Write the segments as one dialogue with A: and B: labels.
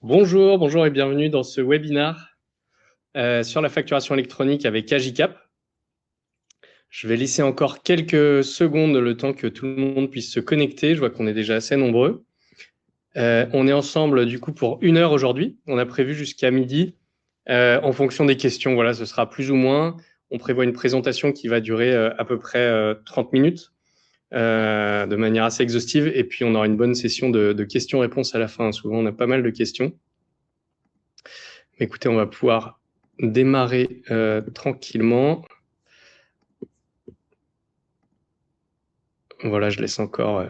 A: Bonjour et bienvenue dans ce webinaire sur la facturation électronique avec Agicap. Je vais laisser encore quelques secondes le temps que tout le monde puisse se connecter. Je vois qu'on est déjà assez nombreux. On est ensemble du coup pour 1 heure aujourd'hui. On a prévu jusqu'à midi. En fonction des questions, voilà, ce sera plus ou moins. On prévoit une présentation qui va durer à peu près 30 minutes de manière assez exhaustive. Et puis on aura une bonne session de questions-réponses à la fin. Souvent, on a pas mal de questions. Écoutez, on va pouvoir démarrer tranquillement. Voilà, je laisse encore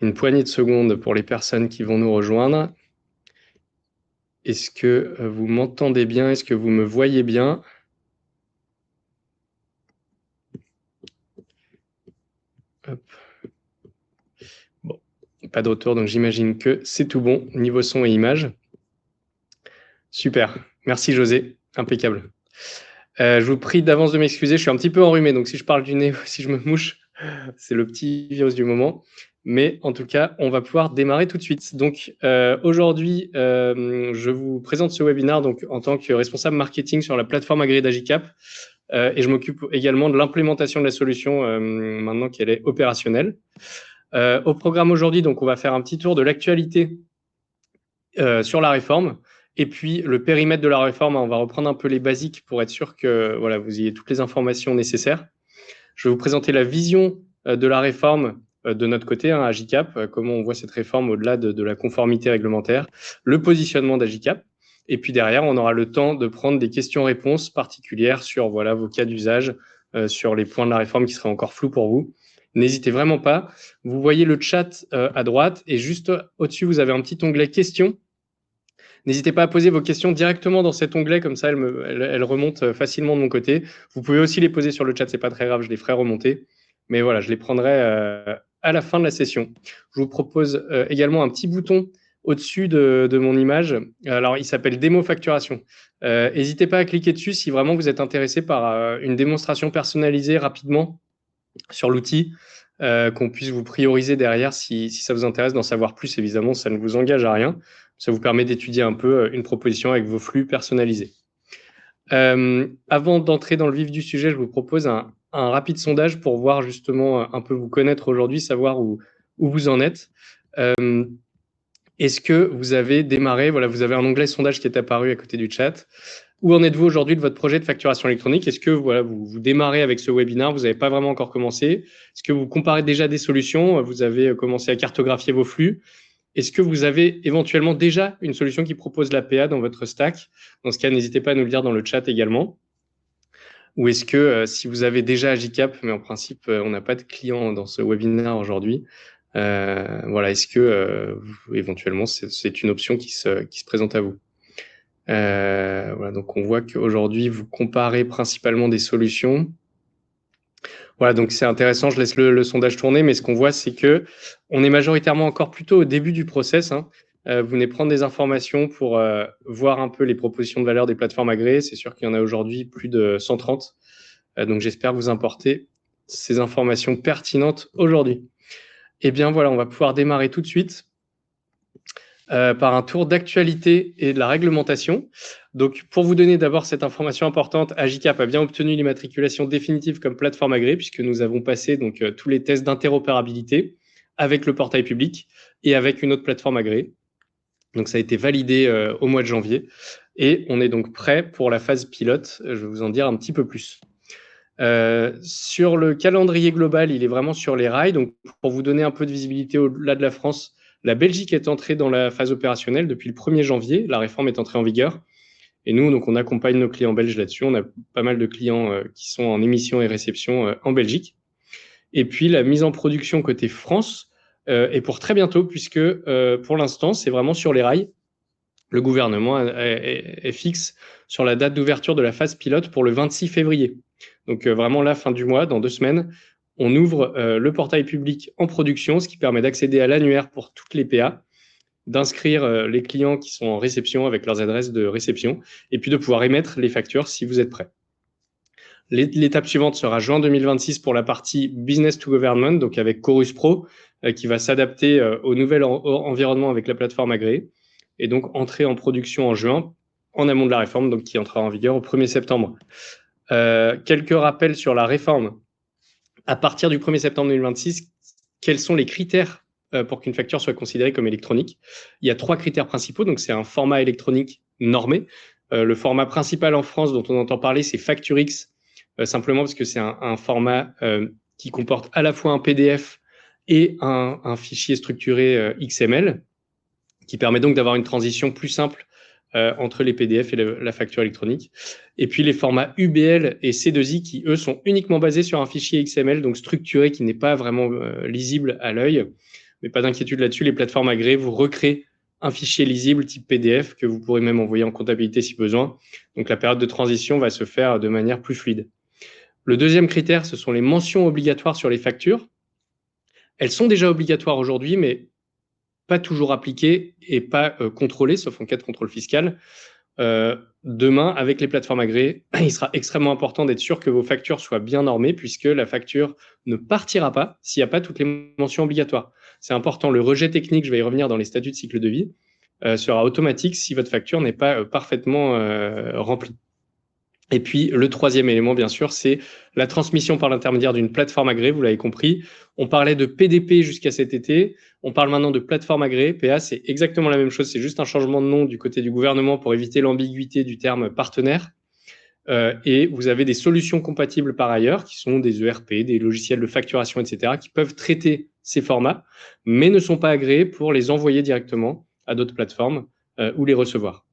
A: une poignée de secondes pour les personnes qui vont nous rejoindre. Est-ce que vous m'entendez bien? Est-ce que vous me voyez bien? Hop. Bon, pas de retour, donc j'imagine que c'est tout bon, niveau son et image. Super, merci José, impeccable. Je vous prie d'avance de m'excuser, je suis un petit peu enrhumé, donc si je parle du nez, si je me mouche, c'est le petit virus du moment. Mais en tout cas, on va pouvoir démarrer tout de suite. Donc aujourd'hui, je vous présente ce webinaire donc, en tant que responsable marketing sur la plateforme agréée d'Agicap. Et je m'occupe également de l'implémentation de la solution maintenant qu'elle est opérationnelle. Au programme aujourd'hui, donc, on va faire un petit tour de l'actualité sur la réforme. Et puis, le périmètre de la réforme, on va reprendre un peu les basiques pour être sûr que voilà, vous ayez toutes les informations nécessaires. Je vais vous présenter la vision de la réforme de notre côté, hein, Agicap, comment on voit cette réforme au-delà de la conformité réglementaire, le positionnement d'Agicap. Et puis derrière, on aura le temps de prendre des questions-réponses particulières sur voilà, vos cas d'usage, sur les points de la réforme qui seraient encore flous pour vous. N'hésitez vraiment pas. Vous voyez le chat à droite et juste au-dessus, vous avez un petit onglet questions. N'hésitez pas à poser vos questions directement dans cet onglet, comme ça elles remontent facilement de mon côté. Vous pouvez aussi les poser sur le chat, c'est pas très grave, je les ferai remonter. Mais voilà, je les prendrai à la fin de la session. Je vous propose également un petit bouton au-dessus de mon image. Alors, il s'appelle démo facturation. N'hésitez pas à cliquer dessus si vraiment vous êtes intéressé par une démonstration personnalisée rapidement sur l'outil, qu'on puisse vous prioriser derrière si ça vous intéresse d'en savoir plus. Évidemment, ça ne vous engage à rien. Ça vous permet d'étudier un peu une proposition avec vos flux personnalisés. Avant d'entrer dans le vif du sujet, je vous propose un rapide sondage pour voir justement un peu vous connaître aujourd'hui, savoir où vous en êtes. Est-ce que vous avez démarré, voilà, vous avez un onglet sondage qui est apparu à côté du chat. Où en êtes-vous aujourd'hui de votre projet de facturation électronique? Est-ce que voilà, vous démarrez avec ce webinaire, vous n'avez pas vraiment encore commencé? Est-ce que vous comparez déjà des solutions? Vous avez commencé à cartographier vos flux? Est-ce que vous avez éventuellement déjà une solution qui propose l'APA dans votre stack? Dans ce cas, n'hésitez pas à nous le dire dans le chat également. Ou est-ce que si vous avez déjà Agicap, mais en principe, on n'a pas de clients dans ce webinaire aujourd'hui, voilà, est-ce que éventuellement c'est une option qui se présente à vous? Voilà, donc on voit qu'aujourd'hui, vous comparez principalement des solutions. Voilà, donc c'est intéressant, je laisse le sondage tourner, mais ce qu'on voit, c'est que on est majoritairement encore plutôt au début du process. Hein. Vous venez prendre des informations pour voir un peu les propositions de valeur des plateformes agréées. C'est sûr qu'il y en a aujourd'hui plus de 130. Donc j'espère vous apporter ces informations pertinentes aujourd'hui. Eh bien voilà, on va pouvoir démarrer tout de suite par un tour d'actualité et de la réglementation. Donc, pour vous donner d'abord cette information importante, Agicap a bien obtenu l'immatriculation définitive comme plateforme agréée puisque nous avons passé donc tous les tests d'interopérabilité avec le portail public et avec une autre plateforme agréée. Donc, ça a été validé au mois de janvier et on est donc prêt pour la phase pilote. Je vais vous en dire un petit peu plus. Sur le calendrier global, il est vraiment sur les rails. Donc, pour vous donner un peu de visibilité au-delà de la France, la Belgique est entrée dans la phase opérationnelle depuis le 1er janvier. La réforme est entrée en vigueur. Et nous, donc, on accompagne nos clients belges là-dessus. On a pas mal de clients qui sont en émission et réception en Belgique. Et puis, la mise en production côté France est pour très bientôt, puisque pour l'instant, c'est vraiment sur les rails. Le gouvernement est fixe sur la date d'ouverture de la phase pilote pour le 26 février. Donc, vraiment, la fin du mois, dans 2 semaines, on ouvre le portail public en production, ce qui permet d'accéder à l'annuaire pour toutes les PA, d'inscrire les clients qui sont en réception avec leurs adresses de réception, et puis de pouvoir émettre les factures si vous êtes prêts. L'étape suivante sera juin 2026 pour la partie Business to Government, donc avec Chorus Pro, qui va s'adapter au nouvel environnement avec la plateforme agréée. et donc entrer en production en juin, en amont de la réforme, donc qui entrera en vigueur au 1er septembre. Quelques rappels sur la réforme. À partir du 1er septembre 2026, quels sont les critères pour qu'une facture soit considérée comme électronique? Il y a 3 critères principaux, donc c'est un format électronique normé. Le format principal en France dont on entend parler, c'est FactureX, simplement parce que c'est un format qui comporte à la fois un PDF et un fichier structuré XML, qui permet donc d'avoir une transition plus simple entre les PDF et la facture électronique. Et puis les formats UBL et C2I qui, eux, sont uniquement basés sur un fichier XML, donc structuré, qui n'est pas vraiment lisible à l'œil. Mais pas d'inquiétude là-dessus, les plateformes agréées vous recréent un fichier lisible type PDF que vous pourrez même envoyer en comptabilité si besoin. Donc la période de transition va se faire de manière plus fluide. Le deuxième critère, ce sont les mentions obligatoires sur les factures. Elles sont déjà obligatoires aujourd'hui, mais pas toujours appliquées et pas contrôlées, sauf en cas de contrôle fiscal. Demain, avec les plateformes agréées, il sera extrêmement important d'être sûr que vos factures soient bien normées, puisque la facture ne partira pas s'il n'y a pas toutes les mentions obligatoires. C'est important. Le rejet technique, je vais y revenir dans les statuts de cycle de vie, sera automatique si votre facture n'est pas parfaitement remplie. Et puis, le troisième élément, bien sûr, c'est la transmission par l'intermédiaire d'une plateforme agréée, vous l'avez compris. On parlait de PDP jusqu'à cet été. On parle maintenant de plateforme agréée. PA, c'est exactement la même chose. C'est juste un changement de nom du côté du gouvernement pour éviter l'ambiguïté du terme partenaire. Et vous avez des solutions compatibles par ailleurs, qui sont des ERP, des logiciels de facturation, etc., qui peuvent traiter ces formats, mais ne sont pas agréés pour les envoyer directement à d'autres plateformes ou les recevoir.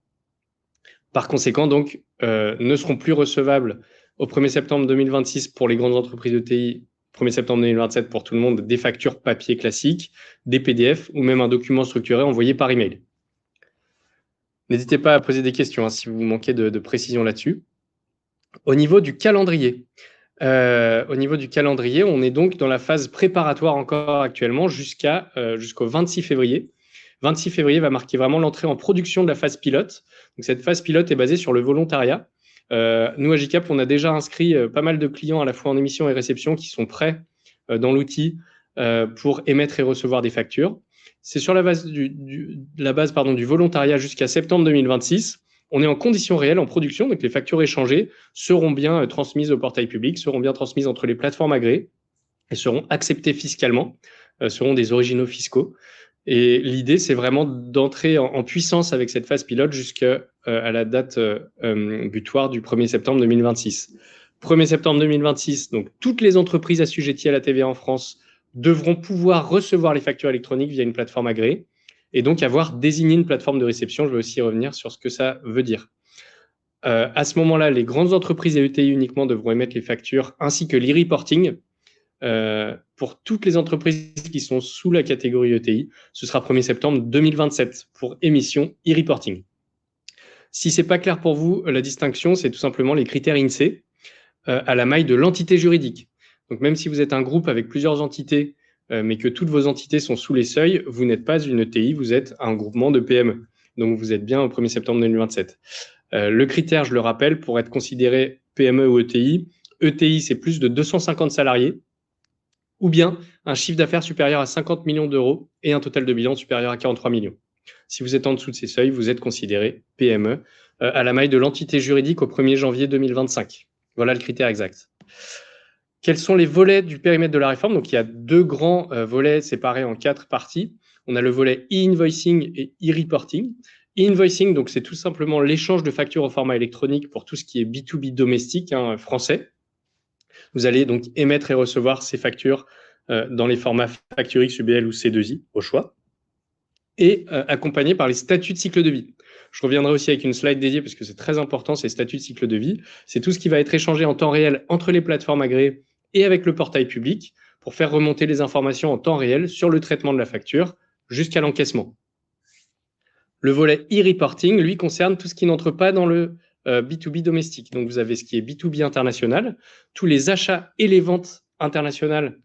A: Par conséquent, donc, ne seront plus recevables au 1er septembre 2026 pour les grandes entreprises ETI, 1er septembre 2027 pour tout le monde, des factures papier classiques, des PDF ou même un document structuré envoyé par email. N'hésitez pas à poser des questions si vous manquez de précision là-dessus. Au niveau du calendrier, on est donc dans la phase préparatoire encore actuellement jusqu'au 26 février. 26 février va marquer vraiment l'entrée en production de la phase pilote. Donc, cette phase pilote est basée sur le volontariat. Nous, à GCAP, on a déjà inscrit pas mal de clients à la fois en émission et réception qui sont prêts dans l'outil pour émettre et recevoir des factures. C'est sur la base du volontariat jusqu'à septembre 2026. On est en conditions réelles, en production, donc les factures échangées seront bien transmises au portail public, seront bien transmises entre les plateformes agréées et seront acceptées fiscalement, seront des originaux fiscaux. Et l'idée, c'est vraiment d'entrer en puissance avec cette phase pilote jusqu'à la date butoir du 1er septembre 2026. 1er septembre 2026, donc toutes les entreprises assujetties à la TVA en France devront pouvoir recevoir les factures électroniques via une plateforme agréée et donc avoir désigné une plateforme de réception. Je vais aussi revenir sur ce que ça veut dire. À ce moment-là, les grandes entreprises et ETI uniquement devront émettre les factures ainsi que l'e-reporting. Pour toutes les entreprises qui sont sous la catégorie ETI, ce sera 1er septembre 2027 pour émission e-reporting. Si ce n'est pas clair pour vous, la distinction, c'est tout simplement les critères INSEE à la maille de l'entité juridique. Donc même si vous êtes un groupe avec plusieurs entités, mais que toutes vos entités sont sous les seuils, vous n'êtes pas une ETI, vous êtes un groupement de PME. Donc vous êtes bien au 1er septembre 2027. Le critère, je le rappelle, pour être considéré PME ou ETI, ETI, c'est plus de 250 salariés, ou bien un chiffre d'affaires supérieur à 50 millions d'euros et un total de bilan supérieur à 43 millions. Si vous êtes en dessous de ces seuils, vous êtes considéré PME à la maille de l'entité juridique au 1er janvier 2025. Voilà le critère exact. Quels sont les volets du périmètre de la réforme? Donc, il y a 2 grands volets séparés en 4 parties. On a le volet e-invoicing et e-reporting. E-invoicing, donc, c'est tout simplement l'échange de factures au format électronique pour tout ce qui est B2B domestique, français. Vous allez donc émettre et recevoir ces factures dans les formats FactureX, UBL ou C2I, au choix, et accompagné par les statuts de cycle de vie. Je reviendrai aussi avec une slide dédiée parce que c'est très important, ces statuts de cycle de vie. C'est tout ce qui va être échangé en temps réel entre les plateformes agréées et avec le portail public pour faire remonter les informations en temps réel sur le traitement de la facture jusqu'à l'encaissement. Le volet e-reporting, lui, concerne tout ce qui n'entre pas dans le B2B domestique. Donc, vous avez ce qui est B2B international, tous les achats et les ventes internationales,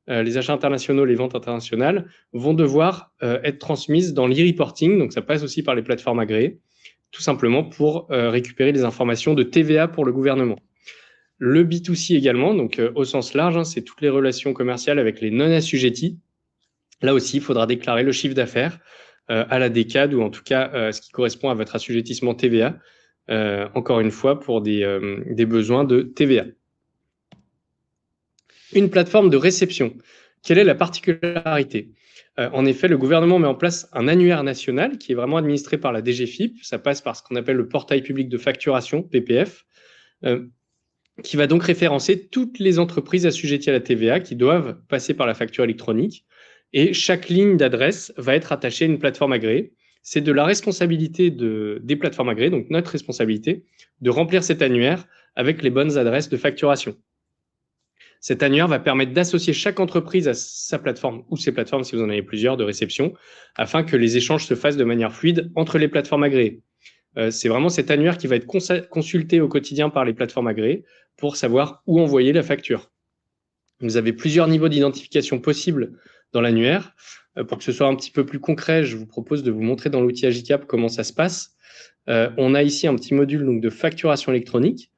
A: les achats internationaux, les ventes internationales vont devoir être transmises dans l'e-reporting. Donc, ça passe aussi par les plateformes agréées, tout simplement pour récupérer les informations de TVA pour le gouvernement. Le B2C également, donc au sens large, c'est toutes les relations commerciales avec les non-assujettis. Là aussi, il faudra déclarer le chiffre d'affaires à la décade ou en tout cas ce qui correspond à votre assujettissement TVA, encore une fois pour des besoins de TVA. Une plateforme de réception. Quelle est la particularité? En effet, le gouvernement met en place un annuaire national qui est vraiment administré par la DGFiP. Ça passe par ce qu'on appelle le portail public de facturation, PPF, qui va donc référencer toutes les entreprises assujetties à la TVA qui doivent passer par la facture électronique. Et chaque ligne d'adresse va être attachée à une plateforme agréée. C'est de la responsabilité des plateformes agréées, donc notre responsabilité, de remplir cet annuaire avec les bonnes adresses de facturation. Cet annuaire va permettre d'associer chaque entreprise à sa plateforme ou ses plateformes, si vous en avez plusieurs, de réception, afin que les échanges se fassent de manière fluide entre les plateformes agréées. C'est vraiment cet annuaire qui va être consulté au quotidien par les plateformes agréées pour savoir où envoyer la facture. Vous avez plusieurs niveaux d'identification possibles dans l'annuaire. Pour que ce soit un petit peu plus concret, je vous propose de vous montrer dans l'outil Agicap comment ça se passe. On a ici un petit module donc, de facturation électronique.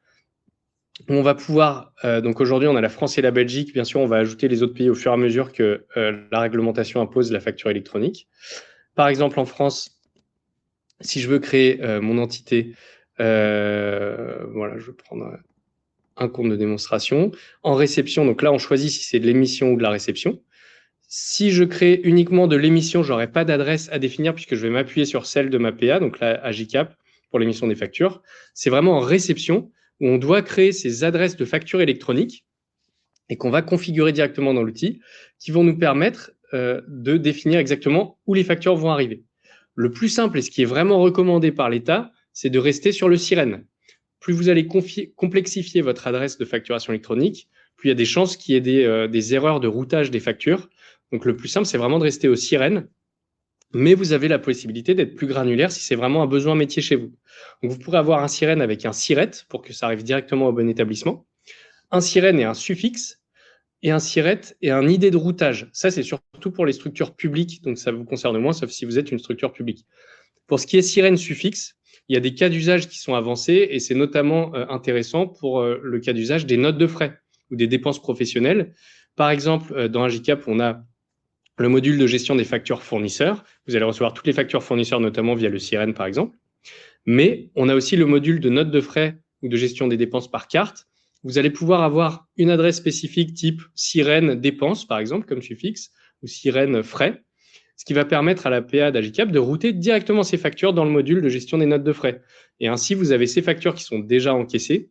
A: On va pouvoir, donc aujourd'hui on a la France et la Belgique, bien sûr on va ajouter les autres pays au fur et à mesure que la réglementation impose la facture électronique. Par exemple en France, si je veux créer mon entité, voilà, je vais prendre un compte de démonstration. En réception, donc là on choisit si c'est de l'émission ou de la réception. Si je crée uniquement de l'émission, je n'aurai pas d'adresse à définir puisque je vais m'appuyer sur celle de ma PA, donc là Agicap pour l'émission des factures. C'est vraiment en réception où on doit créer ces adresses de factures électroniques et qu'on va configurer directement dans l'outil, qui vont nous permettre de définir exactement où les factures vont arriver. Le plus simple et ce qui est vraiment recommandé par l'État, c'est de rester sur le SIREN. Plus vous allez complexifier votre adresse de facturation électronique, plus il y a des chances qu'il y ait des erreurs de routage des factures. Donc le plus simple, c'est vraiment de rester au SIREN, mais vous avez la possibilité d'être plus granulaire si c'est vraiment un besoin métier chez vous. Donc vous pourrez avoir un SIREN avec un SIRET pour que ça arrive directement au bon établissement, un SIREN et un suffixe, et un SIRET et un ID de routage. Ça, c'est surtout pour les structures publiques, donc ça vous concerne moins, sauf si vous êtes une structure publique. Pour ce qui est SIREN suffixe, il y a des cas d'usage qui sont avancés, et c'est notamment intéressant pour le cas d'usage des notes de frais ou des dépenses professionnelles. Par exemple, dans Agicap, on a le module de gestion des factures fournisseurs. Vous allez recevoir toutes les factures fournisseurs, notamment via le SIREN, par exemple. Mais on a aussi le module de notes de frais ou de gestion des dépenses par carte. Vous allez pouvoir avoir une adresse spécifique type SIREN dépenses, par exemple, comme suffixe, ou SIREN frais, ce qui va permettre à la PA d'Agicap de router directement ces factures dans le module de gestion des notes de frais. Et ainsi, vous avez ces factures qui sont déjà encaissées,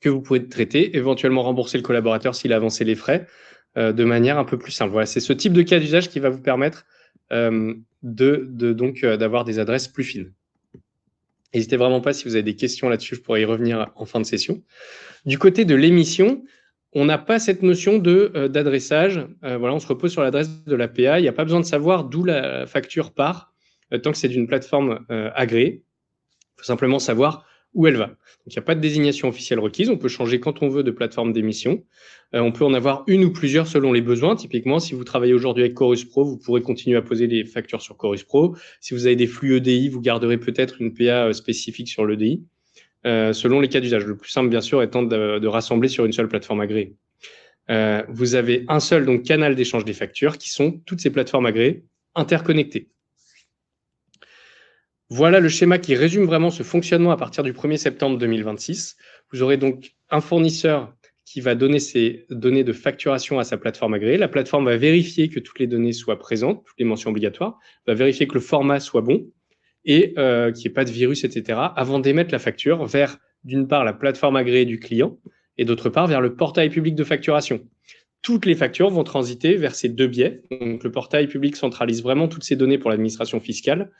A: que vous pouvez traiter, éventuellement rembourser le collaborateur s'il a avancé les frais, de manière un peu plus simple. Voilà, c'est ce type de cas d'usage qui va vous permettre d'avoir des adresses plus fines. N'hésitez vraiment pas si vous avez des questions là-dessus, je pourrais y revenir en fin de session. Du côté de l'émission, on n'a pas cette notion d'adressage. Voilà, on se repose sur l'adresse de la PA. Il n'y a pas besoin de savoir d'où la facture part, tant que c'est d'une plateforme agréée. Il faut simplement savoir où elle va. Donc, il n'y a pas de désignation officielle requise. On peut changer quand on veut de plateforme d'émission. On peut en avoir une ou plusieurs selon les besoins. Typiquement, si vous travaillez aujourd'hui avec Chorus Pro, vous pourrez continuer à poser des factures sur Chorus Pro. Si vous avez des flux EDI, vous garderez peut-être une PA spécifique sur l'EDI, selon les cas d'usage. Le plus simple, bien sûr, étant de rassembler sur une seule plateforme agréée. Vous avez un seul donc, canal d'échange des factures qui sont toutes ces plateformes agréées interconnectées. Voilà le schéma qui résume vraiment ce fonctionnement à partir du 1er septembre 2026. Vous aurez donc un fournisseur qui va donner ses données de facturation à sa plateforme agréée. La plateforme va vérifier que toutes les données soient présentes, toutes les mentions obligatoires, va vérifier que le format soit bon et qu'il n'y ait pas de virus, etc., avant d'émettre la facture vers, d'une part, la plateforme agréée du client et d'autre part, vers le portail public de facturation. Toutes les factures vont transiter vers ces deux biais. Donc, le portail public centralise vraiment toutes ces données pour l'administration fiscale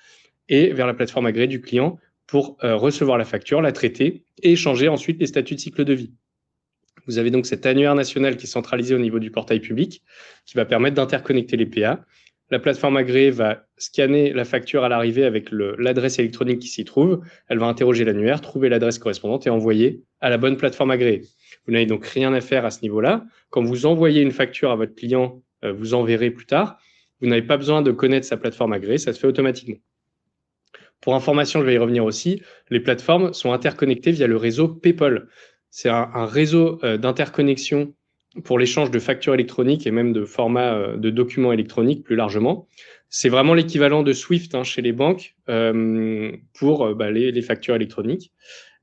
A: et vers la plateforme agréée du client pour recevoir la facture, la traiter et échanger ensuite les statuts de cycle de vie. Vous avez donc cet annuaire national qui est centralisé au niveau du portail public qui va permettre d'interconnecter les PA. La plateforme agréée va scanner la facture à l'arrivée avec l'adresse électronique qui s'y trouve. Elle va interroger l'annuaire, trouver l'adresse correspondante et envoyer à la bonne plateforme agréée. Vous n'avez donc rien à faire à ce niveau-là. Quand vous envoyez une facture à votre client, vous enverrez plus tard. Vous n'avez pas besoin de connaître sa plateforme agréée, ça se fait automatiquement. Pour information, je vais y revenir aussi, les plateformes sont interconnectées via le réseau PayPal. C'est un réseau d'interconnexion pour l'échange de factures électroniques et même de formats de documents électroniques plus largement. C'est vraiment l'équivalent de SWIFT chez les banques pour les factures électroniques.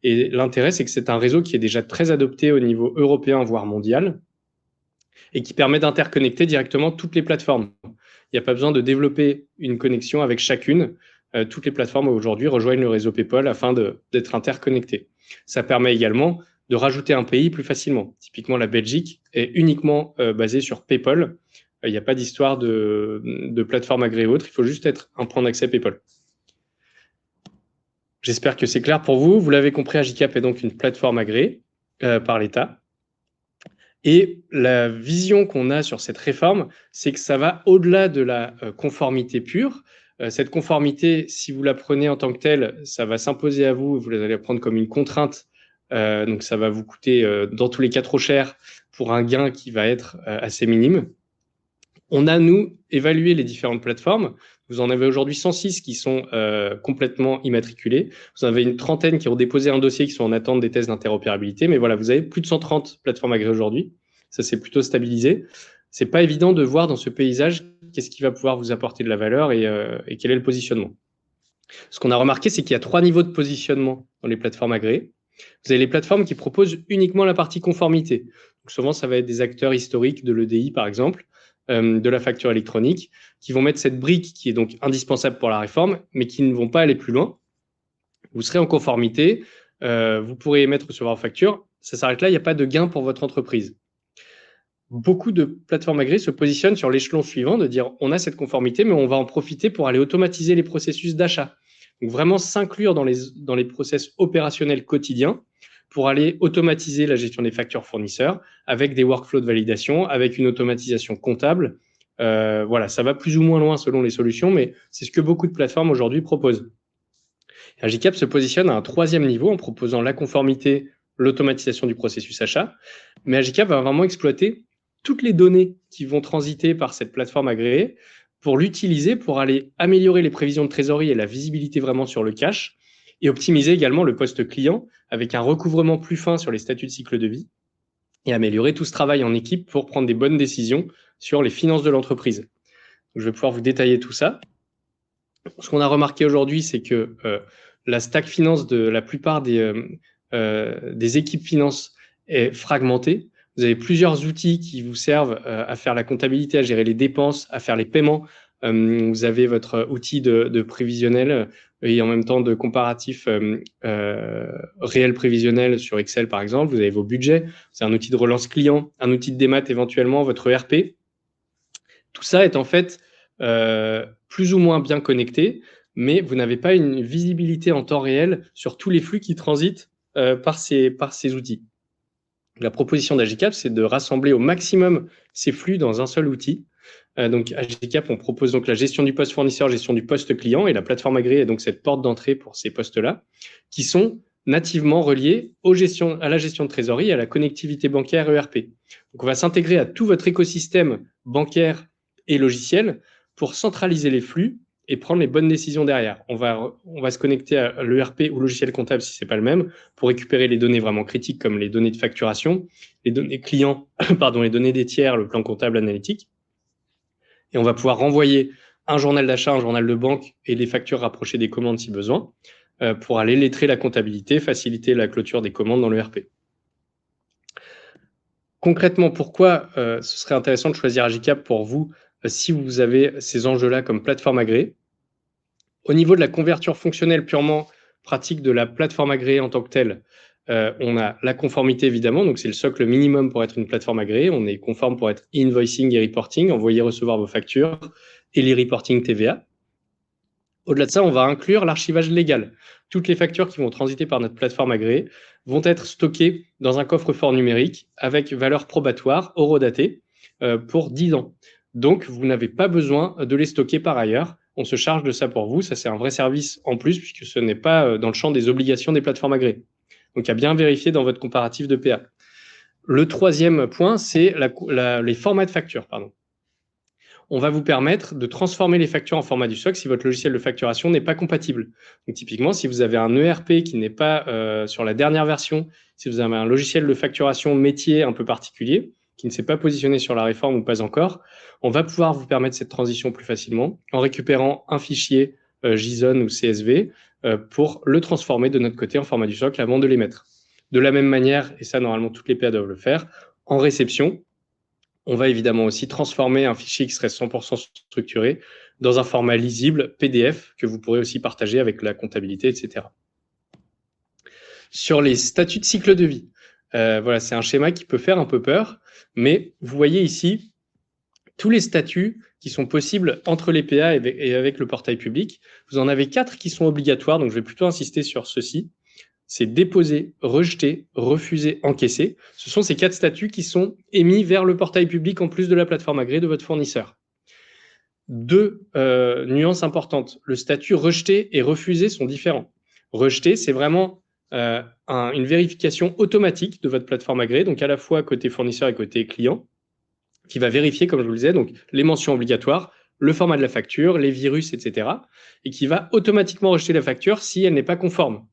A: Et l'intérêt, c'est que c'est un réseau qui est déjà très adopté au niveau européen, voire mondial, et qui permet d'interconnecter directement toutes les plateformes. Il n'y a pas besoin de développer une connexion avec chacune. Toutes les plateformes aujourd'hui rejoignent le réseau PayPal afin d'être interconnectées. Ça permet également de rajouter un pays plus facilement. Typiquement, la Belgique est uniquement basée sur PayPal. Il n'y a pas d'histoire de plateforme agréée autre. Il faut juste être un point d'accès PayPal. J'espère que c'est clair pour vous. Vous l'avez compris, Agicap est donc une plateforme agréée par l'État. Et la vision qu'on a sur cette réforme, c'est que ça va au-delà de la conformité pure. Cette conformité, si vous la prenez en tant que telle, ça va s'imposer à vous, vous allez la prendre comme une contrainte. Donc ça va vous coûter dans tous les cas trop cher pour un gain qui va être assez minime. On a, nous, évalué les différentes plateformes. Vous en avez aujourd'hui 106 qui sont complètement immatriculées. Vous en avez une trentaine qui ont déposé un dossier, qui sont en attente des tests d'interopérabilité. Mais voilà, vous avez plus de 130 plateformes agréées aujourd'hui. Ça s'est plutôt stabilisé. C'est pas évident de voir dans ce paysage qu'est-ce qui va pouvoir vous apporter de la valeur et quel est le positionnement. Ce qu'on a remarqué, c'est qu'il y a 3 niveaux de positionnement dans les plateformes agréées. Vous avez les plateformes qui proposent uniquement la partie conformité. Donc souvent, ça va être des acteurs historiques de l'EDI, par exemple, de la facture électronique, qui vont mettre cette brique qui est donc indispensable pour la réforme, mais qui ne vont pas aller plus loin. Vous serez en conformité, vous pourrez émettre sur vos factures, ça s'arrête là, il n'y a pas de gain pour votre entreprise. Beaucoup de plateformes agréées se positionnent sur l'échelon suivant, de dire on a cette conformité, mais on va en profiter pour aller automatiser les processus d'achat. Donc vraiment s'inclure dans les process opérationnels quotidiens pour aller automatiser la gestion des factures fournisseurs avec des workflows de validation, avec une automatisation comptable. Voilà, ça va plus ou moins loin selon les solutions, mais c'est ce que beaucoup de plateformes aujourd'hui proposent. Agicap se positionne à un 3e niveau en proposant la conformité, l'automatisation du processus achat, mais Agicap va vraiment exploiter toutes les données qui vont transiter par cette plateforme agréée pour l'utiliser, pour aller améliorer les prévisions de trésorerie et la visibilité vraiment sur le cash, et optimiser également le poste client avec un recouvrement plus fin sur les statuts de cycle de vie, et améliorer tout ce travail en équipe pour prendre des bonnes décisions sur les finances de l'entreprise. Je vais pouvoir vous détailler tout ça. Ce qu'on a remarqué aujourd'hui, c'est que la stack finance de la plupart des équipes finance est fragmentée. Vous avez plusieurs outils qui vous servent à faire la comptabilité, à gérer les dépenses, à faire les paiements. Vous avez votre outil de prévisionnel et en même temps de comparatif réel prévisionnel sur Excel, par exemple. Vous avez vos budgets, c'est un outil de relance client, un outil de démat éventuellement, votre ERP. Tout ça est en fait plus ou moins bien connecté, mais vous n'avez pas une visibilité en temps réel sur tous les flux qui transitent par ces outils. La proposition d'Agicap, c'est de rassembler au maximum ces flux dans un seul outil. Donc, Agicap, on propose donc la gestion du poste fournisseur, gestion du poste client, et la plateforme agréée est donc cette porte d'entrée pour ces postes-là, qui sont nativement reliés à la gestion de trésorerie et à la connectivité bancaire ERP. Donc, on va s'intégrer à tout votre écosystème bancaire et logiciel pour centraliser les flux et prendre les bonnes décisions derrière. On va se connecter à l'ERP ou logiciel comptable si c'est pas le même pour récupérer les données vraiment critiques comme les données de facturation, les données clients, les données des tiers, le plan comptable analytique. Et on va pouvoir renvoyer un journal d'achat, un journal de banque et les factures rapprochées des commandes si besoin pour aller lettrer la comptabilité, faciliter la clôture des commandes dans l'ERP. Concrètement, pourquoi ce serait intéressant de choisir Agicap pour vous si vous avez ces enjeux-là comme plateforme agréée? Au niveau de la couverture fonctionnelle purement pratique de la plateforme agréée en tant que telle, on a la conformité évidemment, donc c'est le socle minimum pour être une plateforme agréée. On est conforme pour être invoicing et reporting, envoyer, recevoir vos factures et les reporting TVA. Au-delà de ça, on va inclure l'archivage légal. Toutes les factures qui vont transiter par notre plateforme agréée vont être stockées dans un coffre-fort numérique avec valeur probatoire horodatée pour 10 ans. Donc, vous n'avez pas besoin de les stocker par ailleurs. On se charge de ça pour vous. Ça, c'est un vrai service en plus puisque ce n'est pas dans le champ des obligations des plateformes agréées. Donc, à bien vérifier dans votre comparatif de PA. Le 3e point, c'est les formats de factures. On va vous permettre de transformer les factures en format du SOC si votre logiciel de facturation n'est pas compatible. Donc, typiquement, si vous avez un ERP qui n'est pas sur la dernière version, si vous avez un logiciel de facturation métier un peu particulier, qui ne s'est pas positionné sur la réforme ou pas encore, on va pouvoir vous permettre cette transition plus facilement en récupérant un fichier JSON ou CSV pour le transformer de notre côté en format du socle avant de l'émettre. De la même manière, et ça normalement toutes les PA doivent le faire, en réception, on va évidemment aussi transformer un fichier qui serait 100% structuré dans un format lisible PDF que vous pourrez aussi partager avec la comptabilité, etc. Sur les statuts de cycle de vie, voilà, c'est un schéma qui peut faire un peu peur, mais vous voyez ici tous les statuts qui sont possibles entre les PA et avec le portail public. Vous en avez 4 qui sont obligatoires, donc je vais plutôt insister sur ceci. C'est déposer, rejeter, refuser, encaisser. Ce sont ces 4 statuts qui sont émis vers le portail public en plus de la plateforme agréée de votre fournisseur. 2 nuances importantes. Le statut rejeter et refuser sont différents. Rejeter, c'est vraiment une vérification automatique de votre plateforme agréée, donc à la fois côté fournisseur et côté client, qui va vérifier, comme je vous le disais, donc les mentions obligatoires, le format de la facture, les virus, etc. et qui va automatiquement rejeter la facture si elle n'est pas conforme.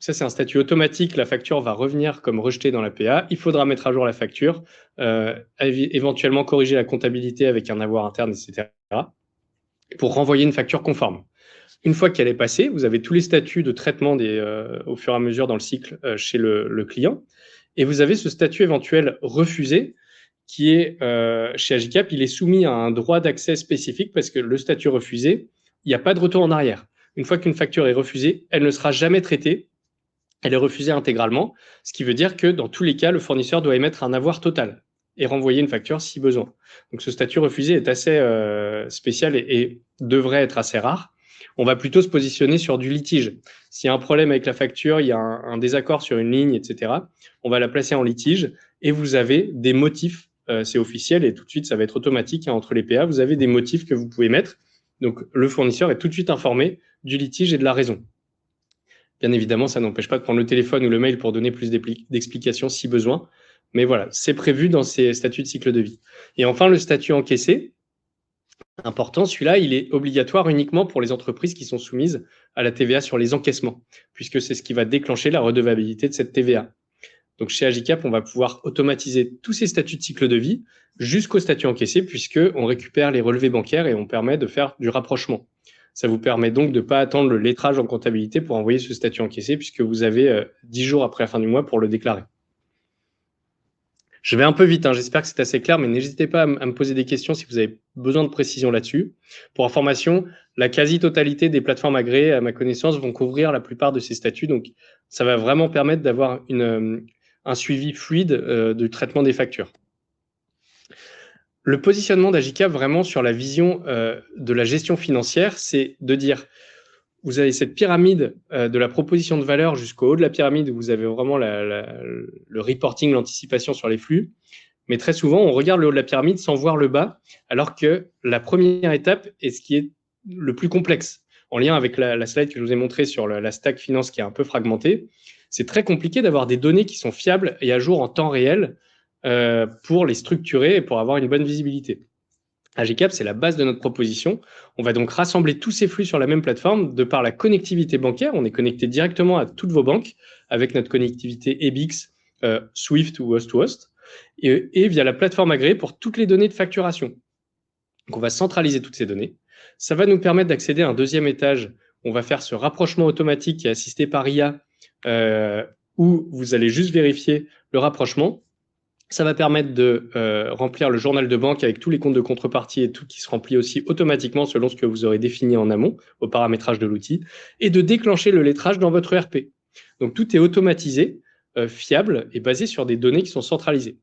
A: Ça, c'est un statut automatique. La facture va revenir comme rejetée dans la PA. Il faudra mettre à jour la facture, éventuellement corriger la comptabilité avec un avoir interne, etc. pour renvoyer une facture conforme. Une fois qu'elle est passée, vous avez tous les statuts de traitement au fur et à mesure dans le cycle chez le client. Et vous avez ce statut éventuel refusé qui est chez Agicap, il est soumis à un droit d'accès spécifique parce que le statut refusé, il n'y a pas de retour en arrière. Une fois qu'une facture est refusée, elle ne sera jamais traitée. Elle est refusée intégralement, ce qui veut dire que dans tous les cas, le fournisseur doit émettre un avoir total et renvoyer une facture si besoin. Donc ce statut refusé est assez spécial et devrait être assez rare. On va plutôt se positionner sur du litige. S'il y a un problème avec la facture, il y a un désaccord sur une ligne, etc., on va la placer en litige et vous avez des motifs, c'est officiel et tout de suite, ça va être automatique entre les PA, vous avez des motifs que vous pouvez mettre. Donc le fournisseur est tout de suite informé du litige et de la raison. Bien évidemment, ça n'empêche pas de prendre le téléphone ou le mail pour donner plus d'explications si besoin. Mais voilà, c'est prévu dans ces statuts de cycle de vie. Et enfin, le statut encaissé, important, celui-là, il est obligatoire uniquement pour les entreprises qui sont soumises à la TVA sur les encaissements, puisque c'est ce qui va déclencher la redevabilité de cette TVA. Donc chez Agicap, on va pouvoir automatiser tous ces statuts de cycle de vie jusqu'au statut encaissé, puisqu'on récupère les relevés bancaires et on permet de faire du rapprochement. Ça vous permet donc de ne pas attendre le lettrage en comptabilité pour envoyer ce statut encaissé, puisque vous avez 10 jours après la fin du mois pour le déclarer. Je vais un peu vite, hein, j'espère que c'est assez clair, mais n'hésitez pas à me poser des questions si vous avez besoin de précision là-dessus. Pour information, la quasi-totalité des plateformes agréées, à ma connaissance, vont couvrir la plupart de ces statuts. Donc, ça va vraiment permettre d'avoir un suivi fluide du traitement des factures. Le positionnement d'Agicap vraiment sur la vision de la gestion financière, c'est de dire, vous avez cette pyramide de la proposition de valeur jusqu'au haut de la pyramide où vous avez vraiment le reporting, l'anticipation sur les flux. Mais très souvent, on regarde le haut de la pyramide sans voir le bas, alors que la première étape est ce qui est le plus complexe. En lien avec la slide que je vous ai montrée sur la stack finance qui est un peu fragmentée, c'est très compliqué d'avoir des données qui sont fiables et à jour en temps réel pour les structurer et pour avoir une bonne visibilité. Agicap, c'est la base de notre proposition. On va donc rassembler tous ces flux sur la même plateforme de par la connectivité bancaire. On est connecté directement à toutes vos banques avec notre connectivité EBIX, Swift ou host-to-host et via la plateforme agréée pour toutes les données de facturation. Donc, on va centraliser toutes ces données. Ça va nous permettre d'accéder à un deuxième étage. On va faire ce rapprochement automatique qui est assisté par IA où vous allez juste vérifier le rapprochement. Ça va permettre de remplir le journal de banque avec tous les comptes de contrepartie et tout qui se remplit aussi automatiquement selon ce que vous aurez défini en amont au paramétrage de l'outil et de déclencher le lettrage dans votre ERP. Donc tout est automatisé, fiable et basé sur des données qui sont centralisées.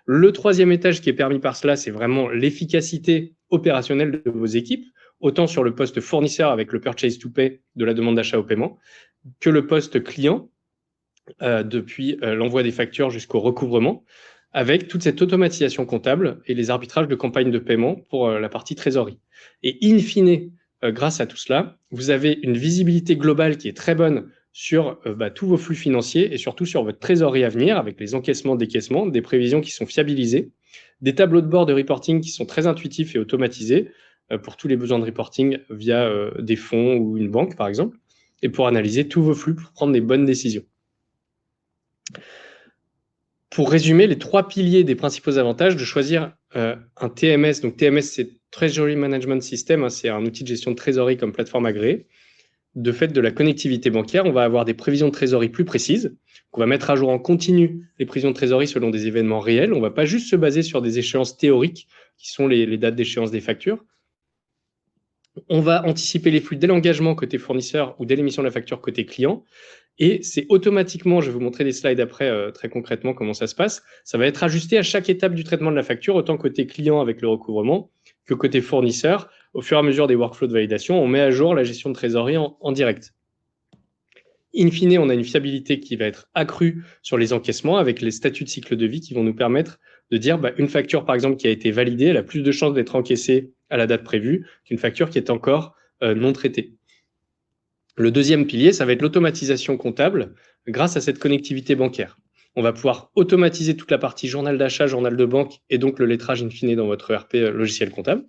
A: Le troisième étage qui est permis par cela, c'est vraiment l'efficacité opérationnelle de vos équipes, autant sur le poste fournisseur avec le purchase to pay de la demande d'achat au paiement, que le poste client depuis l'envoi des factures jusqu'au recouvrement, avec toute cette automatisation comptable et les arbitrages de campagne de paiement pour la partie trésorerie. Et in fine, grâce à tout cela, vous avez une visibilité globale qui est très bonne sur tous vos flux financiers et surtout sur votre trésorerie à venir avec les encaissements, décaissements, des prévisions qui sont fiabilisées, des tableaux de bord de reporting qui sont très intuitifs et automatisés pour tous les besoins de reporting via des fonds ou une banque par exemple, et pour analyser tous vos flux pour prendre des bonnes décisions. Pour résumer, les 3 piliers des principaux avantages de choisir un TMS. Donc TMS, c'est Treasury Management System, c'est un outil de gestion de trésorerie comme plateforme agréée. De fait de la connectivité bancaire, on va avoir des prévisions de trésorerie plus précises. On va mettre à jour en continu les prévisions de trésorerie selon des événements réels. On ne va pas juste se baser sur des échéances théoriques qui sont les dates d'échéance des factures. On va anticiper les flux dès l'engagement côté fournisseur ou dès l'émission de la facture côté client. Et c'est automatiquement, je vais vous montrer des slides après très concrètement comment ça se passe, ça va être ajusté à chaque étape du traitement de la facture, autant côté client avec le recouvrement que côté fournisseur. Au fur et à mesure des workflows de validation, on met à jour la gestion de trésorerie en direct. In fine, on a une fiabilité qui va être accrue sur les encaissements avec les statuts de cycle de vie qui vont nous permettre de dire une facture, par exemple, qui a été validée, elle a plus de chances d'être encaissée à la date prévue qu'une facture qui est encore non traitée. Le deuxième pilier, ça va être l'automatisation comptable grâce à cette connectivité bancaire. On va pouvoir automatiser toute la partie journal d'achat, journal de banque et donc le lettrage in fine dans votre ERP logiciel comptable.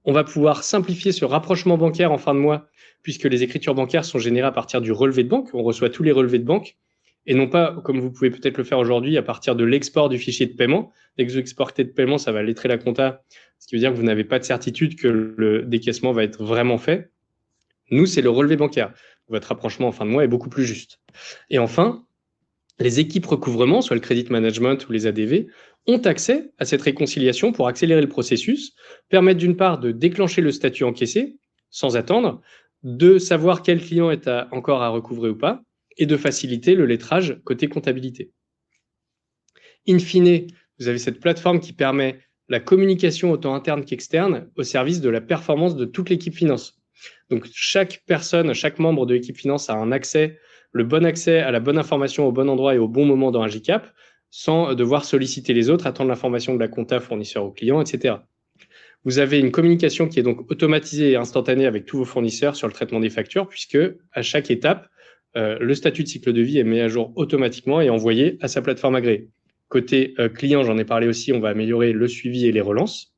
A: On va pouvoir simplifier ce rapprochement bancaire en fin de mois puisque les écritures bancaires sont générées à partir du relevé de banque. On reçoit tous les relevés de banque et non pas, comme vous pouvez peut-être le faire aujourd'hui, à partir de l'export du fichier de paiement. Dès que vous exportez de paiement, ça va lettrer la compta, ce qui veut dire que vous n'avez pas de certitude que le décaissement va être vraiment fait. Nous, c'est le relevé bancaire. Votre rapprochement en fin de mois est beaucoup plus juste. Et enfin, les équipes recouvrement, soit le credit management ou les ADV, ont accès à cette réconciliation pour accélérer le processus, permettre d'une part de déclencher le statut encaissé sans attendre, de savoir quel client est encore à recouvrer ou pas, et de faciliter le lettrage côté comptabilité. In fine, vous avez cette plateforme qui permet la communication autant interne qu'externe au service de la performance de toute l'équipe finance. Donc, chaque personne, chaque membre de l'équipe finance a un accès, le bon accès à la bonne information au bon endroit et au bon moment dans Agicap, sans devoir solliciter les autres, attendre l'information de la compta, fournisseur ou client, etc. Vous avez une communication qui est donc automatisée et instantanée avec tous vos fournisseurs sur le traitement des factures, puisque à chaque étape, le statut de cycle de vie est mis à jour automatiquement et envoyé à sa plateforme agréée. Côté client, j'en ai parlé aussi, on va améliorer le suivi et les relances.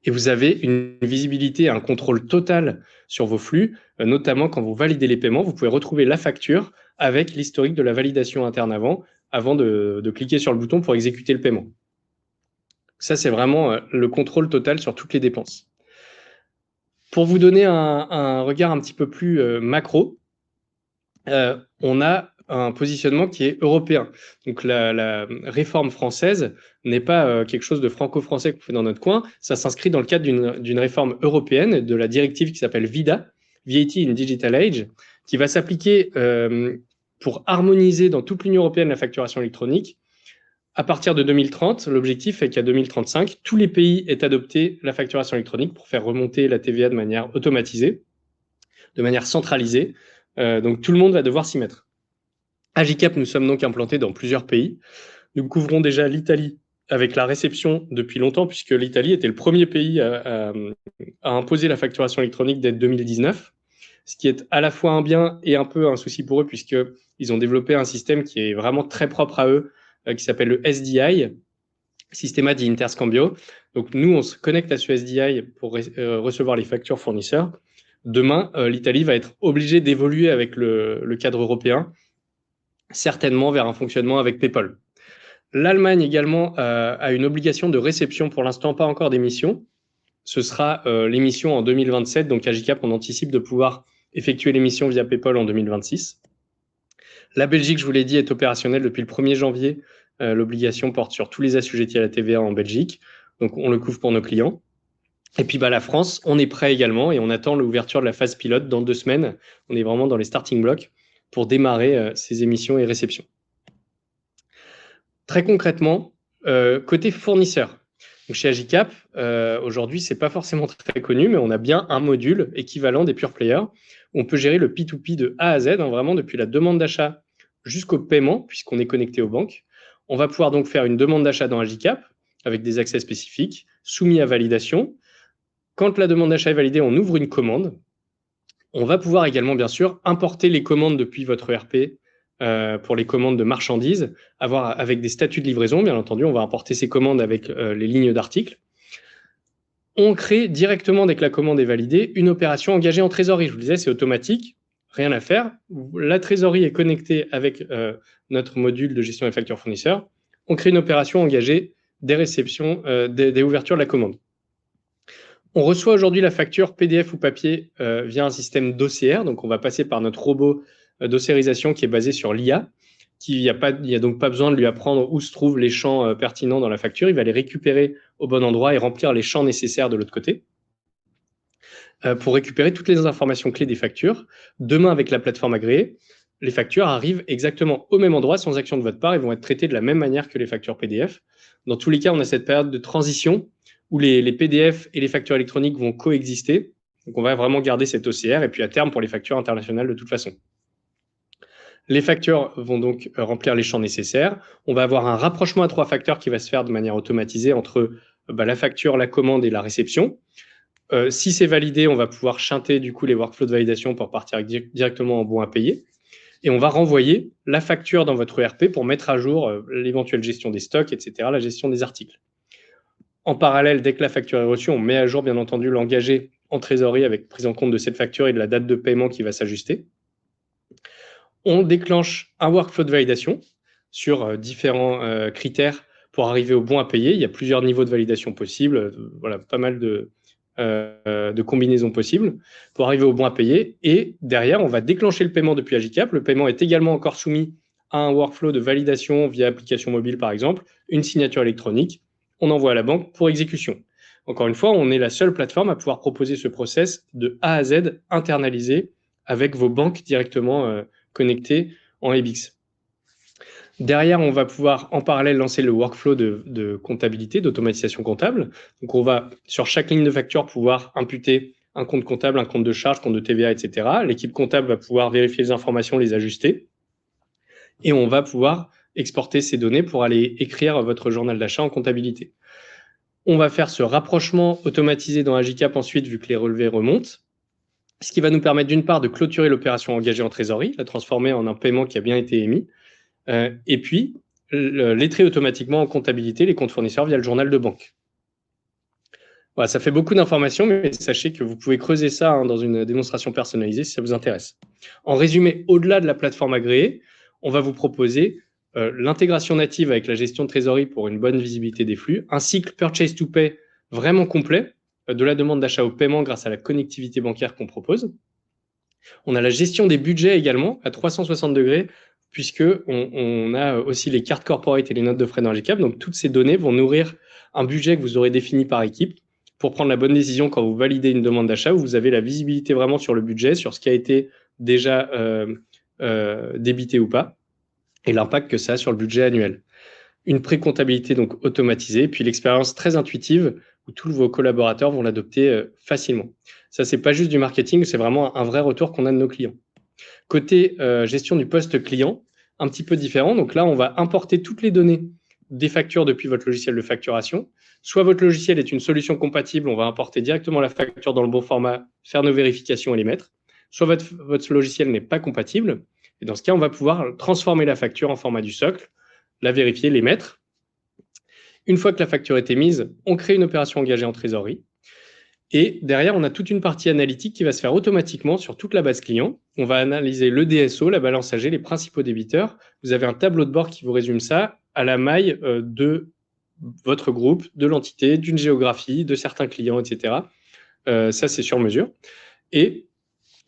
A: Et vous avez une visibilité, un contrôle total sur vos flux, notamment quand vous validez les paiements, vous pouvez retrouver la facture avec l'historique de la validation interne avant de cliquer sur le bouton pour exécuter le paiement. Ça, c'est vraiment le contrôle total sur toutes les dépenses. Pour vous donner un regard un petit peu plus macro, on a un positionnement qui est européen. Donc la réforme française n'est pas quelque chose de franco-français qu'on fait dans notre coin, ça s'inscrit dans le cadre d'une réforme européenne de la directive qui s'appelle VIDA, VAT in Digital Age, qui va s'appliquer pour harmoniser dans toute l'Union européenne la facturation électronique. À partir de 2030, l'objectif est qu'à 2035, tous les pays aient adopté la facturation électronique pour faire remonter la TVA de manière automatisée, de manière centralisée. Donc tout le monde va devoir s'y mettre. Agicap, nous sommes donc implantés dans plusieurs pays. Nous couvrons déjà l'Italie avec la réception depuis longtemps, puisque l'Italie était le premier pays à imposer la facturation électronique dès 2019, ce qui est à la fois un bien et un peu un souci pour eux, puisqu'ils ont développé un système qui est vraiment très propre à eux, qui s'appelle le SDI, Sistema di Interscambio. Donc nous, on se connecte à ce SDI pour recevoir les factures fournisseurs. Demain, l'Italie va être obligée d'évoluer avec le cadre européen, certainement vers un fonctionnement avec PayPal. L'Allemagne également a une obligation de réception, pour l'instant pas encore d'émission. Ce sera l'émission en 2027, donc Agicap, on anticipe de pouvoir effectuer l'émission via PayPal en 2026. La Belgique, je vous l'ai dit, est opérationnelle depuis le 1er janvier. L'obligation porte sur tous les assujettis à la TVA en Belgique, donc on le couvre pour nos clients. Et puis la France, on est prêt également et on attend l'ouverture de la phase pilote dans 2 semaines. On est vraiment dans les starting blocks pour démarrer ces émissions et réceptions. Très concrètement, côté fournisseur, donc chez Agicap, aujourd'hui, ce n'est pas forcément très connu, mais on a bien un module équivalent des pure players où on peut gérer le P2P de A à Z, vraiment depuis la demande d'achat jusqu'au paiement, puisqu'on est connecté aux banques. On va pouvoir donc faire une demande d'achat dans Agicap avec des accès spécifiques, soumis à validation. Quand la demande d'achat est validée, on ouvre une commande. On va pouvoir également, bien sûr, importer les commandes depuis votre ERP pour les commandes de marchandises, avec des statuts de livraison, bien entendu. On va importer ces commandes avec les lignes d'articles. On crée directement, dès que la commande est validée, une opération engagée en trésorerie. Je vous le disais, c'est automatique. rien à faire. La trésorerie est connectée avec notre module de gestion des factures fournisseurs. On crée une opération engagée des réceptions, des ouvertures de la commande. On reçoit aujourd'hui la facture PDF ou papier via un système d'OCR. Donc, on va passer par notre robot d'ossérisation qui est basé sur l'IA. Il n'y a donc pas besoin de lui apprendre où se trouvent les champs pertinents dans la facture. Il va les récupérer au bon endroit et remplir les champs nécessaires de l'autre côté pour récupérer toutes les informations clés des factures. Demain, avec la plateforme agréée, les factures arrivent exactement au même endroit sans action de votre part et vont être traitées de la même manière que les factures PDF. Dans tous les cas, on a cette période de transition où les PDF et les factures électroniques vont coexister. Donc, on va vraiment garder cet OCR et puis à terme pour les factures internationales de toute façon. Les factures vont donc remplir les champs nécessaires. On va avoir un rapprochement à 3 facteurs qui va se faire de manière automatisée entre la facture, la commande et la réception. Si c'est validé, on va pouvoir chanter du coup les workflows de validation pour partir directement en bon à payer. Et on va renvoyer la facture dans votre ERP pour mettre à jour l'éventuelle gestion des stocks, etc., la gestion des articles. En parallèle, dès que la facture est reçue, on met à jour, bien entendu, l'engagé en trésorerie avec prise en compte de cette facture et de la date de paiement qui va s'ajuster. On déclenche un workflow de validation sur différents critères pour arriver au bon à payer. Il y a plusieurs niveaux de validation possibles, voilà, pas mal de combinaisons possibles pour arriver au bon à payer. Et derrière, on va déclencher le paiement depuis Agicap. Le paiement est également encore soumis à un workflow de validation via application mobile, par exemple, une signature électronique. On envoie à la banque pour exécution. Encore une fois, on est la seule plateforme à pouvoir proposer ce process de A à Z internalisé avec vos banques directement connectées en EBIX. Derrière, on va pouvoir en parallèle lancer le workflow de comptabilité, d'automatisation comptable. Donc, on va sur chaque ligne de facture pouvoir imputer un compte comptable, un compte de charge, compte de TVA, etc. L'équipe comptable va pouvoir vérifier les informations, les ajuster. Et on va pouvoir exporter ces données pour aller écrire votre journal d'achat en comptabilité. On va faire ce rapprochement automatisé dans Agicap ensuite, vu que les relevés remontent, ce qui va nous permettre d'une part de clôturer l'opération engagée en trésorerie, la transformer en un paiement qui a bien été émis, et puis lettrer automatiquement en comptabilité les comptes fournisseurs via le journal de banque. Voilà, ça fait beaucoup d'informations, mais sachez que vous pouvez creuser ça dans une démonstration personnalisée si ça vous intéresse. En résumé, au-delà de la plateforme agréée, on va vous proposer l'intégration native avec la gestion de trésorerie pour une bonne visibilité des flux, un cycle purchase to pay vraiment complet, de la demande d'achat au paiement grâce à la connectivité bancaire qu'on propose. On a la gestion des budgets également à 360 degrés, puisque on a aussi les cartes corporate et les notes de frais dans Agicap. Donc, toutes ces données vont nourrir un budget que vous aurez défini par équipe pour prendre la bonne décision quand vous validez une demande d'achat, où vous avez la visibilité vraiment sur le budget, sur ce qui a été déjà débité ou pas, et l'impact que ça a sur le budget annuel. Une pré-comptabilité donc automatisée, puis l'expérience très intuitive où tous vos collaborateurs vont l'adopter facilement. Ça, c'est pas juste du marketing, c'est vraiment un vrai retour qu'on a de nos clients. Côté gestion du poste client, un petit peu différent. Donc là, on va importer toutes les données des factures depuis votre logiciel de facturation. Soit votre logiciel est une solution compatible, on va importer directement la facture dans le bon format, faire nos vérifications et les mettre. Soit votre logiciel n'est pas compatible. Et dans ce cas, on va pouvoir transformer la facture en format du socle, la vérifier, les mettre. Une fois que la facture est émise, on crée une opération engagée en trésorerie. Et derrière, on a toute une partie analytique qui va se faire automatiquement sur toute la base client. On va analyser le DSO, la balance AG, les principaux débiteurs. Vous avez un tableau de bord qui vous résume ça à la maille de votre groupe, de l'entité, d'une géographie, de certains clients, etc. Ça, c'est sur mesure. Et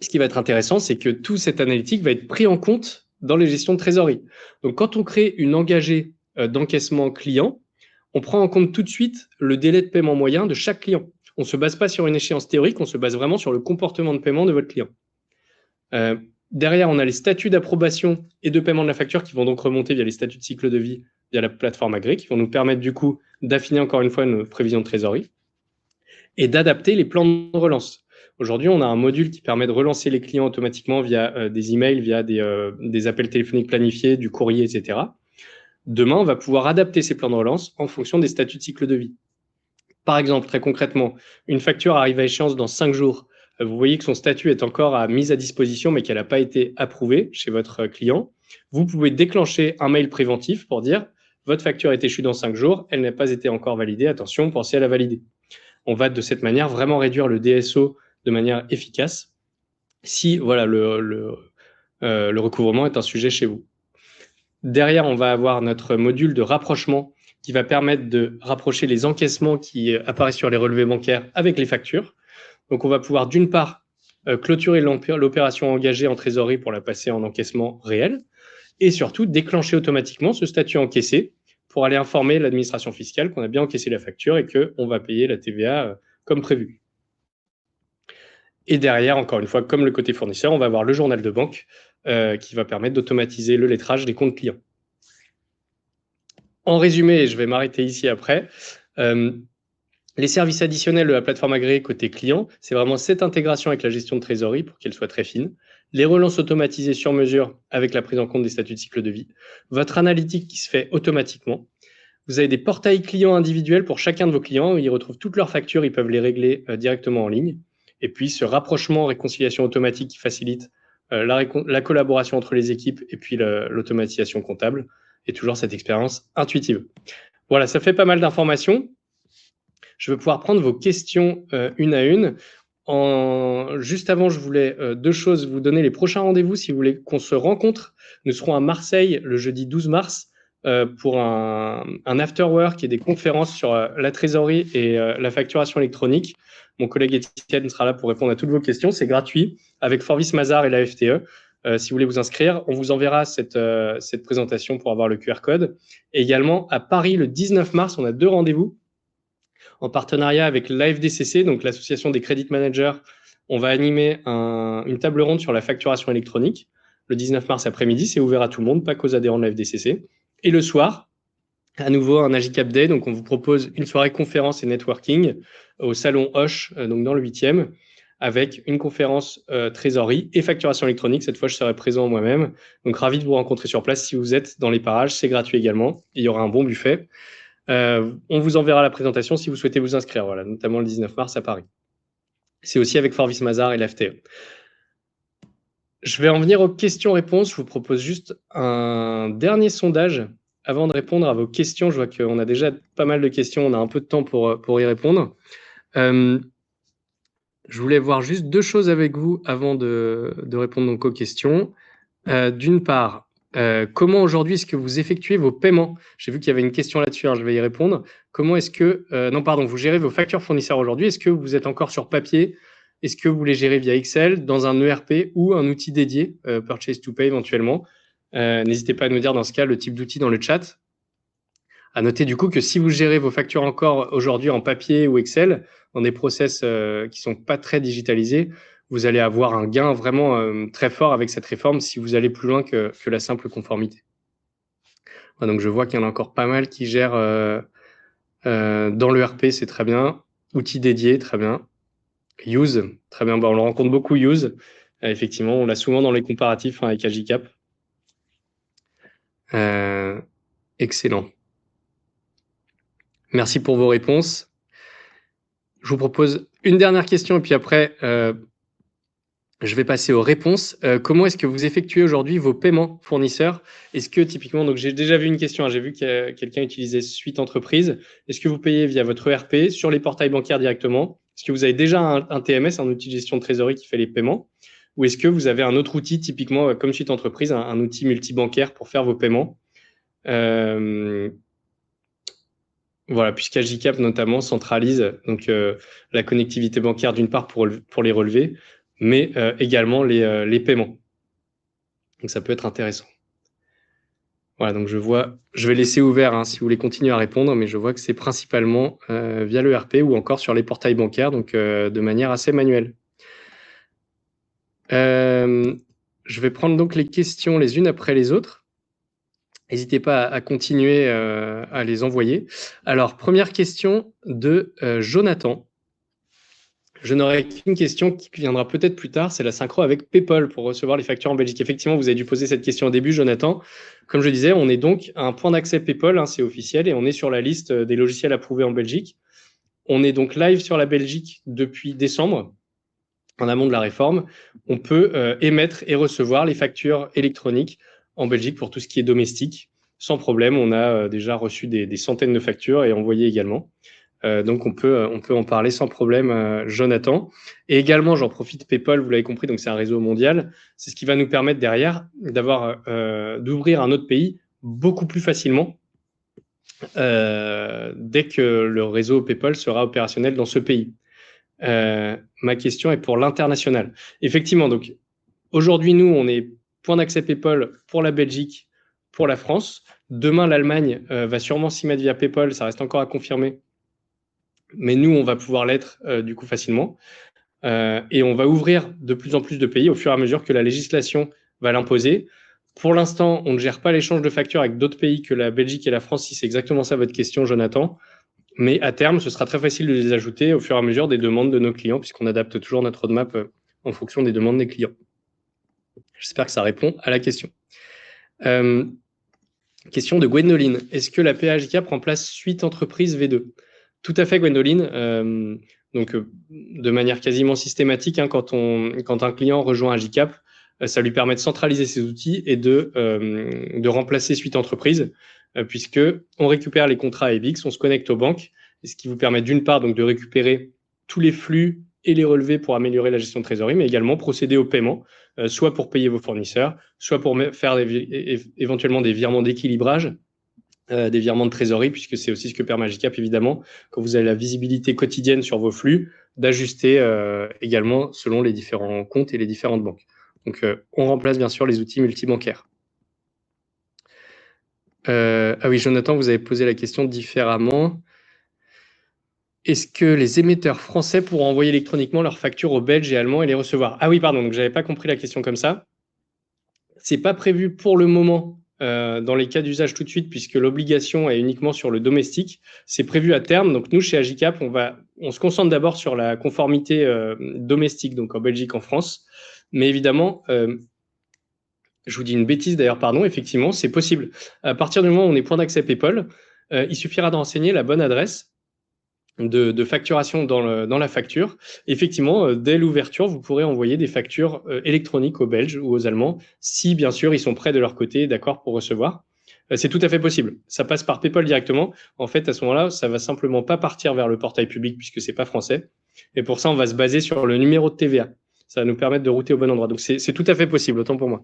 A: ce qui va être intéressant, c'est que tout cette analytique va être pris en compte dans les gestions de trésorerie. Donc, quand on crée une engagée d'encaissement client, on prend en compte tout de suite le délai de paiement moyen de chaque client. On ne se base pas sur une échéance théorique, on se base vraiment sur le comportement de paiement de votre client. Derrière, on a les statuts d'approbation et de paiement de la facture qui vont donc remonter via les statuts de cycle de vie, via la plateforme agrée, qui vont nous permettre du coup d'affiner encore une fois nos prévisions de trésorerie et d'adapter les plans de relance. Aujourd'hui, on a un module qui permet de relancer les clients automatiquement via des emails, via des appels téléphoniques planifiés, du courrier, etc. Demain, on va pouvoir adapter ces plans de relance en fonction des statuts de cycle de vie. Par exemple, très concrètement, une facture arrive à échéance dans 5 jours. Vous voyez que son statut est encore mise à disposition, mais qu'elle n'a pas été approuvée chez votre client. Vous pouvez déclencher un mail préventif pour dire « Votre facture est échue dans 5 jours, elle n'a pas été encore validée, attention, pensez à la valider ». On va de cette manière vraiment réduire le DSO de manière efficace si voilà, le recouvrement est un sujet chez vous. Derrière, on va avoir notre module de rapprochement qui va permettre de rapprocher les encaissements qui apparaissent sur les relevés bancaires avec les factures. Donc, on va pouvoir d'une part clôturer l'opération engagée en trésorerie pour la passer en encaissement réel et surtout déclencher automatiquement ce statut encaissé pour aller informer l'administration fiscale qu'on a bien encaissé la facture et qu'on va payer la TVA comme prévu. Et derrière, encore une fois, comme le côté fournisseur, on va avoir le journal de banque qui va permettre d'automatiser le lettrage des comptes clients. En résumé, et je vais m'arrêter ici après, les services additionnels de la plateforme agréée côté client, c'est vraiment cette intégration avec la gestion de trésorerie pour qu'elle soit très fine, les relances automatisées sur mesure avec la prise en compte des statuts de cycle de vie, votre analytique qui se fait automatiquement. Vous avez des portails clients individuels pour chacun de vos clients, où ils retrouvent toutes leurs factures, ils peuvent les régler directement en ligne. Et puis ce rapprochement, réconciliation automatique qui facilite la collaboration entre les équipes et puis l'automatisation comptable, et toujours cette expérience intuitive. Voilà, ça fait pas mal d'informations. Je vais pouvoir prendre vos questions une à une. Juste avant, je voulais deux choses, vous donner les prochains rendez-vous si vous voulez qu'on se rencontre. Nous serons à Marseille le jeudi 12 mars pour un after-work et des conférences sur la trésorerie et la facturation électronique. Mon collègue Étienne sera là pour répondre à toutes vos questions. C'est gratuit avec Forvis Mazars et la FTE. Si vous voulez vous inscrire, on vous enverra cette présentation pour avoir le QR code. Et également à Paris le 19 mars, on a deux rendez-vous en partenariat avec l'AFDCC, donc l'association des credit managers. On va animer une table ronde sur la facturation électronique le 19 mars après-midi. C'est ouvert à tout le monde, pas qu'aux adhérents de l'AFDCC. Et le soir, à nouveau un Agicap Day. Donc, on vous propose une soirée conférence et networking au salon Hoche, donc dans le 8e, avec une conférence trésorerie et facturation électronique. Cette fois, je serai présent moi-même. Donc, ravi de vous rencontrer sur place si vous êtes dans les parages. C'est gratuit également. Il y aura un bon buffet. On vous enverra la présentation si vous souhaitez vous inscrire, voilà, notamment le 19 mars à Paris. C'est aussi avec Forvis Mazars et l'AFTE. Je vais en venir aux questions-réponses. Je vous propose juste un dernier sondage avant de répondre à vos questions. Je vois qu'on a déjà pas mal de questions. On a un peu de temps pour y répondre. Je voulais voir juste deux choses avec vous avant de répondre donc aux questions. D'une part, comment aujourd'hui est-ce que vous effectuez vos paiements? J'ai vu qu'il y avait une question là-dessus, je vais y répondre. Comment est-ce que, vous gérez vos factures fournisseurs aujourd'hui? Est-ce que vous êtes encore sur papier? Est-ce que vous les gérez via Excel, dans un ERP ou un outil dédié, Purchase to Pay éventuellement? N'hésitez pas à nous dire dans ce cas le type d'outil dans le chat. À noter du coup que si vous gérez vos factures encore aujourd'hui en papier ou Excel, dans des process qui sont pas très digitalisés, vous allez avoir un gain vraiment très fort avec cette réforme si vous allez plus loin que la simple conformité. Donc, je vois qu'il y en a encore pas mal qui gèrent dans l'ERP, c'est très bien. Outils dédiés, très bien. Use, très bien. On le rencontre beaucoup, Use. Effectivement, on l'a souvent dans les comparatifs avec Agicap. Excellent. Merci pour vos réponses. Je vous propose une dernière question et puis après, je vais passer aux réponses. Comment est-ce que vous effectuez aujourd'hui vos paiements fournisseurs? Est-ce que typiquement, donc j'ai déjà vu une question, j'ai vu que quelqu'un utilisait Suite Entreprise. Est-ce que vous payez via votre ERP, sur les portails bancaires directement? Est-ce que vous avez déjà un TMS, un outil de gestion de trésorerie qui fait les paiements? Ou est-ce que vous avez un autre outil, typiquement comme Suite Entreprise, un outil multibancaire pour faire vos paiements? Voilà, puisqu'Agicap notamment centralise donc la connectivité bancaire d'une part pour les relevés, mais également les paiements. Donc ça peut être intéressant. Voilà, donc je vais laisser ouvert si vous voulez continuer à répondre, mais je vois que c'est principalement via l'ERP ou encore sur les portails bancaires, donc de manière assez manuelle. Je vais prendre donc les questions les unes après les autres. N'hésitez pas à continuer à les envoyer. Alors, première question de Jonathan. Je n'aurai qu'une question qui viendra peut-être plus tard, c'est la synchro avec PayPal pour recevoir les factures en Belgique. Effectivement, vous avez dû poser cette question au début, Jonathan. Comme je disais, on est donc à un point d'accès PayPal, c'est officiel, et on est sur la liste des logiciels approuvés en Belgique. On est donc live sur la Belgique depuis décembre, en amont de la réforme. On peut émettre et recevoir les factures électroniques en Belgique pour tout ce qui est domestique. Sans problème, on a déjà reçu des centaines de factures et envoyé également. Donc, on peut en parler sans problème, Jonathan. Et également, j'en profite, PayPal, vous l'avez compris, donc c'est un réseau mondial. C'est ce qui va nous permettre derrière d'ouvrir un autre pays beaucoup plus facilement dès que le réseau PayPal sera opérationnel dans ce pays. Ma question est pour l'international. Effectivement, donc aujourd'hui, nous, on est point d'accès PayPal pour la Belgique, pour la France. Demain, l'Allemagne va sûrement s'y mettre via PayPal, ça reste encore à confirmer. Mais nous, on va pouvoir l'être du coup facilement. Et on va ouvrir de plus en plus de pays au fur et à mesure que la législation va l'imposer. Pour l'instant, on ne gère pas l'échange de factures avec d'autres pays que la Belgique et la France, si c'est exactement ça votre question, Jonathan. Mais à terme, ce sera très facile de les ajouter au fur et à mesure des demandes de nos clients, puisqu'on adapte toujours notre roadmap en fonction des demandes des clients. J'espère que ça répond à la question. Question de Gwendoline. Est-ce que la PAJCAP remplace Suite Entreprise V2? Tout à fait, Gwendoline. Donc, de manière quasiment systématique, hein, quand un client rejoint AJCAP, ça lui permet de centraliser ses outils et de remplacer Suite Entreprise, puisque on récupère les contrats ABX, on se connecte aux banques, ce qui vous permet d'une part donc de récupérer tous les flux et les relevés pour améliorer la gestion de trésorerie, mais également procéder au paiement, soit pour payer vos fournisseurs, soit pour faire éventuellement des virements d'équilibrage, des virements de trésorerie, puisque c'est aussi ce que permet AJCAP, évidemment, quand vous avez la visibilité quotidienne sur vos flux, d'ajuster également selon les différents comptes et les différentes banques. Donc, on remplace bien sûr les outils multibancaires. Ah oui, Jonathan, vous avez posé la question différemment. Est-ce que les émetteurs français pourront envoyer électroniquement leurs factures aux Belges et Allemands et les recevoir? Ah oui, pardon, donc je n'avais pas compris la question comme ça. Ce n'est pas prévu pour le moment dans les cas d'usage tout de suite, puisque l'obligation est uniquement sur le domestique. C'est prévu à terme. Donc nous, chez AJCAP, on se concentre d'abord sur la conformité domestique, donc en Belgique, en France. Mais évidemment, je vous dis une bêtise d'ailleurs, pardon, effectivement, c'est possible. À partir du moment où on est point d'accès PayPal, il suffira de renseigner la bonne adresse de facturation dans la facture. Effectivement, dès l'ouverture, vous pourrez envoyer des factures électroniques aux Belges ou aux Allemands, si bien sûr ils sont prêts de leur côté, d'accord pour recevoir. C'est tout à fait possible. Ça passe par PayPal directement. En fait, à ce moment-là, ça va simplement pas partir vers le portail public puisque c'est pas français. Et pour ça, on va se baser sur le numéro de TVA. Ça va nous permettre de router au bon endroit. Donc, c'est tout à fait possible, autant pour moi.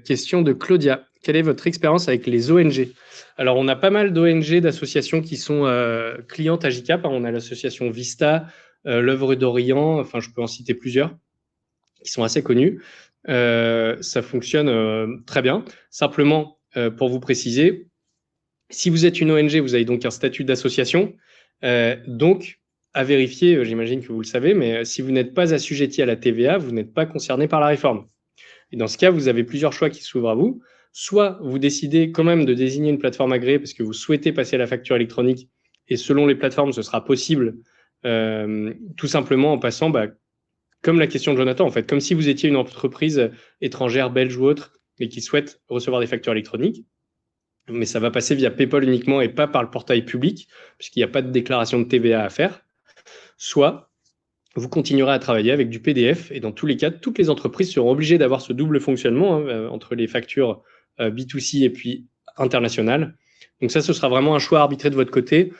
A: Question de Claudia. Quelle est votre expérience avec les ONG? Alors, on a pas mal d'ONG, d'associations qui sont clientes AJCAP. On a l'association Vista, l'œuvre d'Orient, enfin, je peux en citer plusieurs, qui sont assez connues. Ça fonctionne très bien. Simplement, pour vous préciser, si vous êtes une ONG, vous avez donc un statut d'association. Donc, à vérifier, j'imagine que vous le savez, mais si vous n'êtes pas assujetti à la TVA, vous n'êtes pas concerné par la réforme. Et dans ce cas, vous avez plusieurs choix qui s'ouvrent à vous. Soit vous décidez quand même de désigner une plateforme agréée parce que vous souhaitez passer à la facture électronique et selon les plateformes, ce sera possible tout simplement en passant, comme la question de Jonathan, en fait, comme si vous étiez une entreprise étrangère, belge ou autre, et qui souhaite recevoir des factures électroniques. Mais ça va passer via PayPal uniquement et pas par le portail public, puisqu'il n'y a pas de déclaration de TVA à faire. Soit vous continuerez à travailler avec du PDF et dans tous les cas, toutes les entreprises seront obligées d'avoir ce double fonctionnement entre les factures B2C et puis internationales. Donc ça, ce sera vraiment un choix arbitré de votre côté.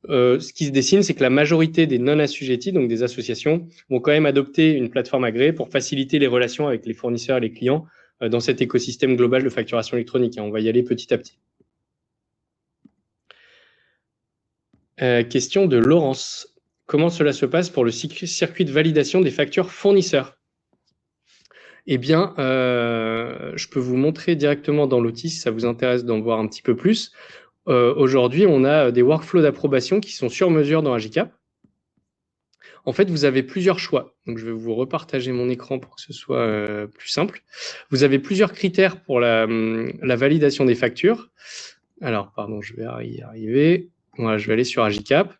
A: Ce qui se dessine, c'est que la majorité des non-assujettis, donc des associations, vont quand même adopter une plateforme agréée pour faciliter les relations avec les fournisseurs et les clients dans cet écosystème global de facturation électronique. On va y aller petit à petit. Question de Laurence. Comment cela se passe pour le circuit de validation des factures fournisseurs? Eh bien, je peux vous montrer directement dans l'outil si ça vous intéresse d'en voir un petit peu plus. Aujourd'hui, on a des workflows d'approbation qui sont sur mesure dans AJCAP. En fait, vous avez plusieurs choix. Donc, je vais vous repartager mon écran pour que ce soit plus simple. Vous avez plusieurs critères pour la validation des factures. Alors, pardon, je vais y arriver. Voilà, je vais aller sur AJCAP.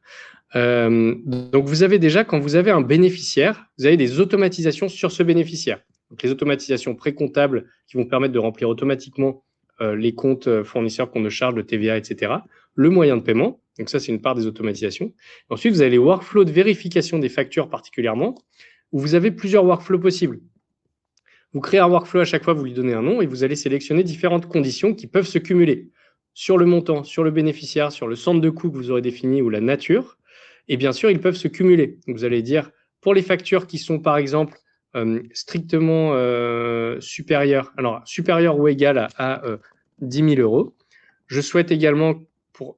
A: Donc, vous avez déjà, quand vous avez un bénéficiaire, vous avez des automatisations sur ce bénéficiaire. Donc, les automatisations précomptables qui vont permettre de remplir automatiquement les comptes fournisseurs qu'on ne charge de TVA, etc. Le moyen de paiement, donc ça, c'est une part des automatisations. Ensuite, vous avez les workflows de vérification des factures particulièrement, où vous avez plusieurs workflows possibles. Vous créez un workflow à chaque fois, vous lui donnez un nom et vous allez sélectionner différentes conditions qui peuvent se cumuler. sur le montant, sur le bénéficiaire, sur le centre de coût que vous aurez défini ou la nature. Et bien sûr, ils peuvent se cumuler. Donc, vous allez dire, pour les factures qui sont par exemple strictement supérieures, alors supérieures ou égales à 10 000 euros, je souhaite également,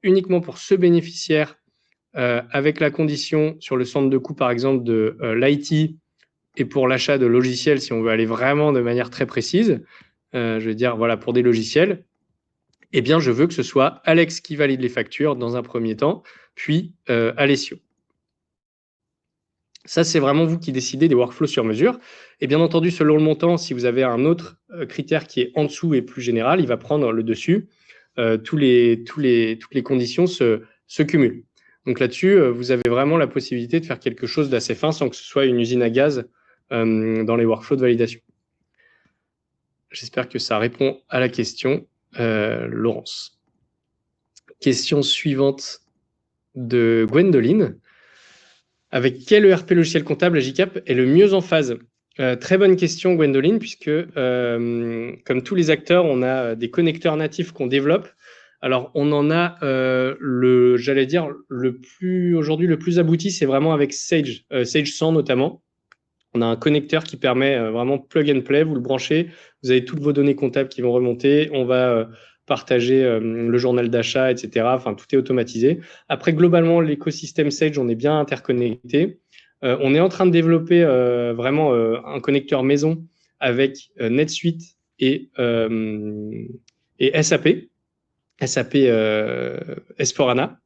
A: uniquement pour ce bénéficiaire, avec la condition sur le centre de coût par exemple de l'IT et pour l'achat de logiciels, si on veut aller vraiment de manière très précise, je veux dire, voilà, pour des logiciels, eh bien, je veux que ce soit Alex qui valide les factures dans un premier temps, puis Alessio. Ça, c'est vraiment vous qui décidez des workflows sur mesure. Et bien entendu, selon le montant, si vous avez un autre critère qui est en dessous et plus général, il va prendre le dessus. Toutes les conditions se cumulent. Donc là-dessus, vous avez vraiment la possibilité de faire quelque chose d'assez fin sans que ce soit une usine à gaz dans les workflows de validation. J'espère que ça répond à la question, Laurence. Question suivante de Gwendoline. Avec quel ERP logiciel comptable Agicap est le mieux en phase? Très bonne question, Gwendoline, puisque comme tous les acteurs, on a des connecteurs natifs qu'on développe. Alors, on en a j'allais dire, aujourd'hui, le plus abouti, c'est vraiment avec Sage, Sage 100 notamment. On a un connecteur qui permet vraiment plug and play, vous le branchez, vous avez toutes vos données comptables qui vont remonter, on va partager le journal d'achat, etc. Enfin, tout est automatisé. Après, globalement, l'écosystème Sage, on est bien interconnecté. On est en train de développer vraiment un connecteur maison avec NetSuite et SAP S/4HANA.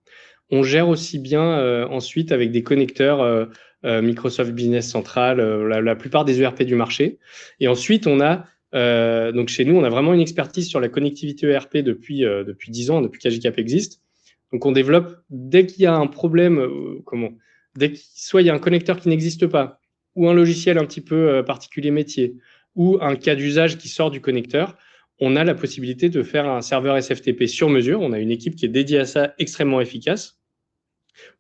A: On gère aussi bien ensuite avec des connecteurs Microsoft Business Central, la plupart des ERP du marché. Et ensuite, on a donc chez nous, on a vraiment une expertise sur la connectivité ERP depuis 10 ans, depuis qu'Agicap existe. Donc on développe, dès qu'il y a un problème, soit il y a un connecteur qui n'existe pas, ou un logiciel un petit peu particulier métier, ou un cas d'usage qui sort du connecteur, on a la possibilité de faire un serveur SFTP sur mesure. On a une équipe qui est dédiée à ça, extrêmement efficace,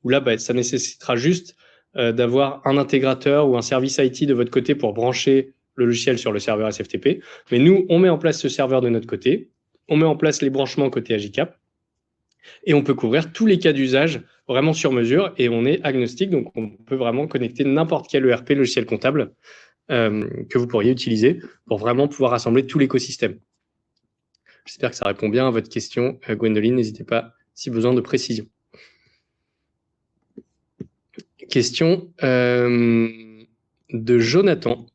A: où là, ça nécessitera juste d'avoir un intégrateur ou un service IT de votre côté pour brancher le logiciel sur le serveur SFTP. Mais nous, on met en place ce serveur de notre côté, on met en place les branchements côté Agicap, et on peut couvrir tous les cas d'usage vraiment sur mesure, et on est agnostique, donc on peut vraiment connecter n'importe quel ERP logiciel comptable que vous pourriez utiliser pour vraiment pouvoir rassembler tout l'écosystème. J'espère que ça répond bien à votre question, Gwendoline. N'hésitez pas si besoin de précision. Question de Jonathan.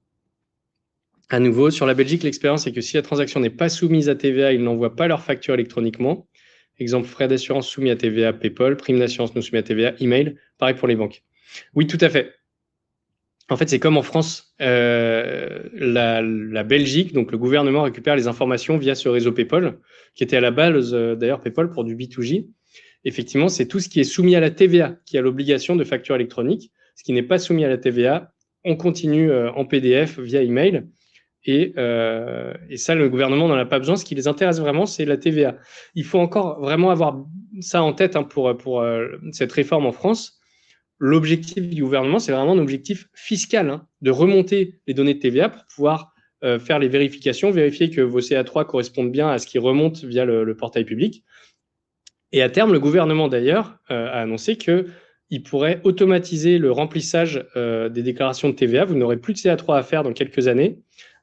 A: À nouveau, sur la Belgique, l'expérience est que si la transaction n'est pas soumise à TVA, ils n'envoient pas leur facture électroniquement. Exemple, frais d'assurance soumis à TVA, PayPal, prime d'assurance non soumis à TVA, email. Pareil pour les banques. Oui, tout à fait. En fait, c'est comme en France, la Belgique, donc le gouvernement récupère les informations via ce réseau PayPal, qui était à la base d'ailleurs PayPal pour du B2J. Effectivement, c'est tout ce qui est soumis à la TVA qui a l'obligation de facture électronique. Ce qui n'est pas soumis à la TVA, on continue en PDF via email. Et ça, le gouvernement n'en a pas besoin. Ce qui les intéresse vraiment, c'est la TVA. Il faut encore vraiment avoir ça en tête pour cette réforme en France. L'objectif du gouvernement, c'est vraiment un objectif fiscal, de remonter les données de TVA pour pouvoir faire les vérifications, vérifier que vos CA3 correspondent bien à ce qui remonte via le portail public. Et à terme, le gouvernement d'ailleurs a annoncé qu'il pourrait automatiser le remplissage des déclarations de TVA. Vous n'aurez plus de CA3 à faire dans quelques années.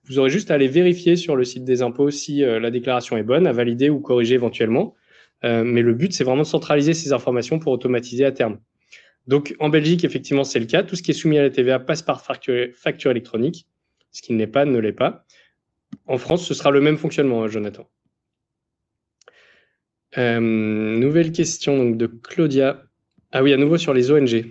A: Vous aurez juste à aller vérifier sur le site des impôts si la déclaration est bonne, à valider ou corriger éventuellement. Mais le but, c'est vraiment de centraliser ces informations pour automatiser à terme. Donc, en Belgique, effectivement, c'est le cas. Tout ce qui est soumis à la TVA passe par facture électronique. Ce qui ne l'est pas, ne l'est pas. En France, ce sera le même fonctionnement, Jonathan. Nouvelle question donc, de Claudia. Ah oui, à nouveau sur les ONG.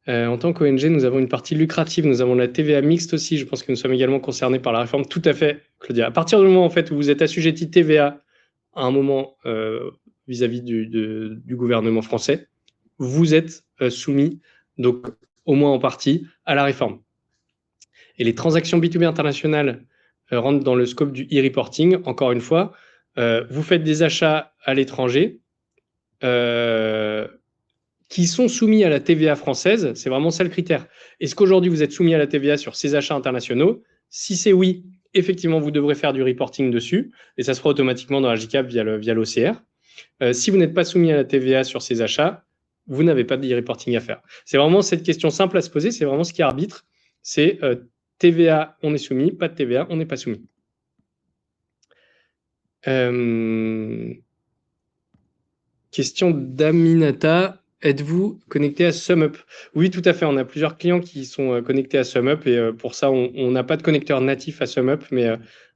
A: En tant qu'ONG, nous avons une partie lucrative. Nous avons la TVA mixte aussi. Je pense que nous sommes également concernés par la réforme. Tout à fait, Claudia. À partir du moment en fait, où vous êtes assujetti TVA à un moment vis-à-vis du gouvernement français, vous êtes soumis, donc au moins en partie, à la réforme. Et les transactions B2B internationales rentrent dans le scope du e-reporting. Encore une fois, vous faites des achats à l'étranger qui sont soumis à la TVA française. C'est vraiment ça le critère. Est-ce qu'aujourd'hui, vous êtes soumis à la TVA sur ces achats internationaux? Si c'est oui, effectivement, vous devrez faire du reporting dessus. Et ça se fera automatiquement dans Agicap via l'OCR. Si vous n'êtes pas soumis à la TVA sur ces achats, vous n'avez pas d'e-reporting à faire. C'est vraiment cette question simple à se poser, c'est vraiment ce qui arbitre. C'est TVA, on est soumis, pas de TVA, on n'est pas soumis. Question d'Aminata. Êtes-vous connecté à SumUp? Oui, tout à fait. On a plusieurs clients qui sont connectés à SumUp et pour ça, on n'a pas de connecteur natif à SumUp, mais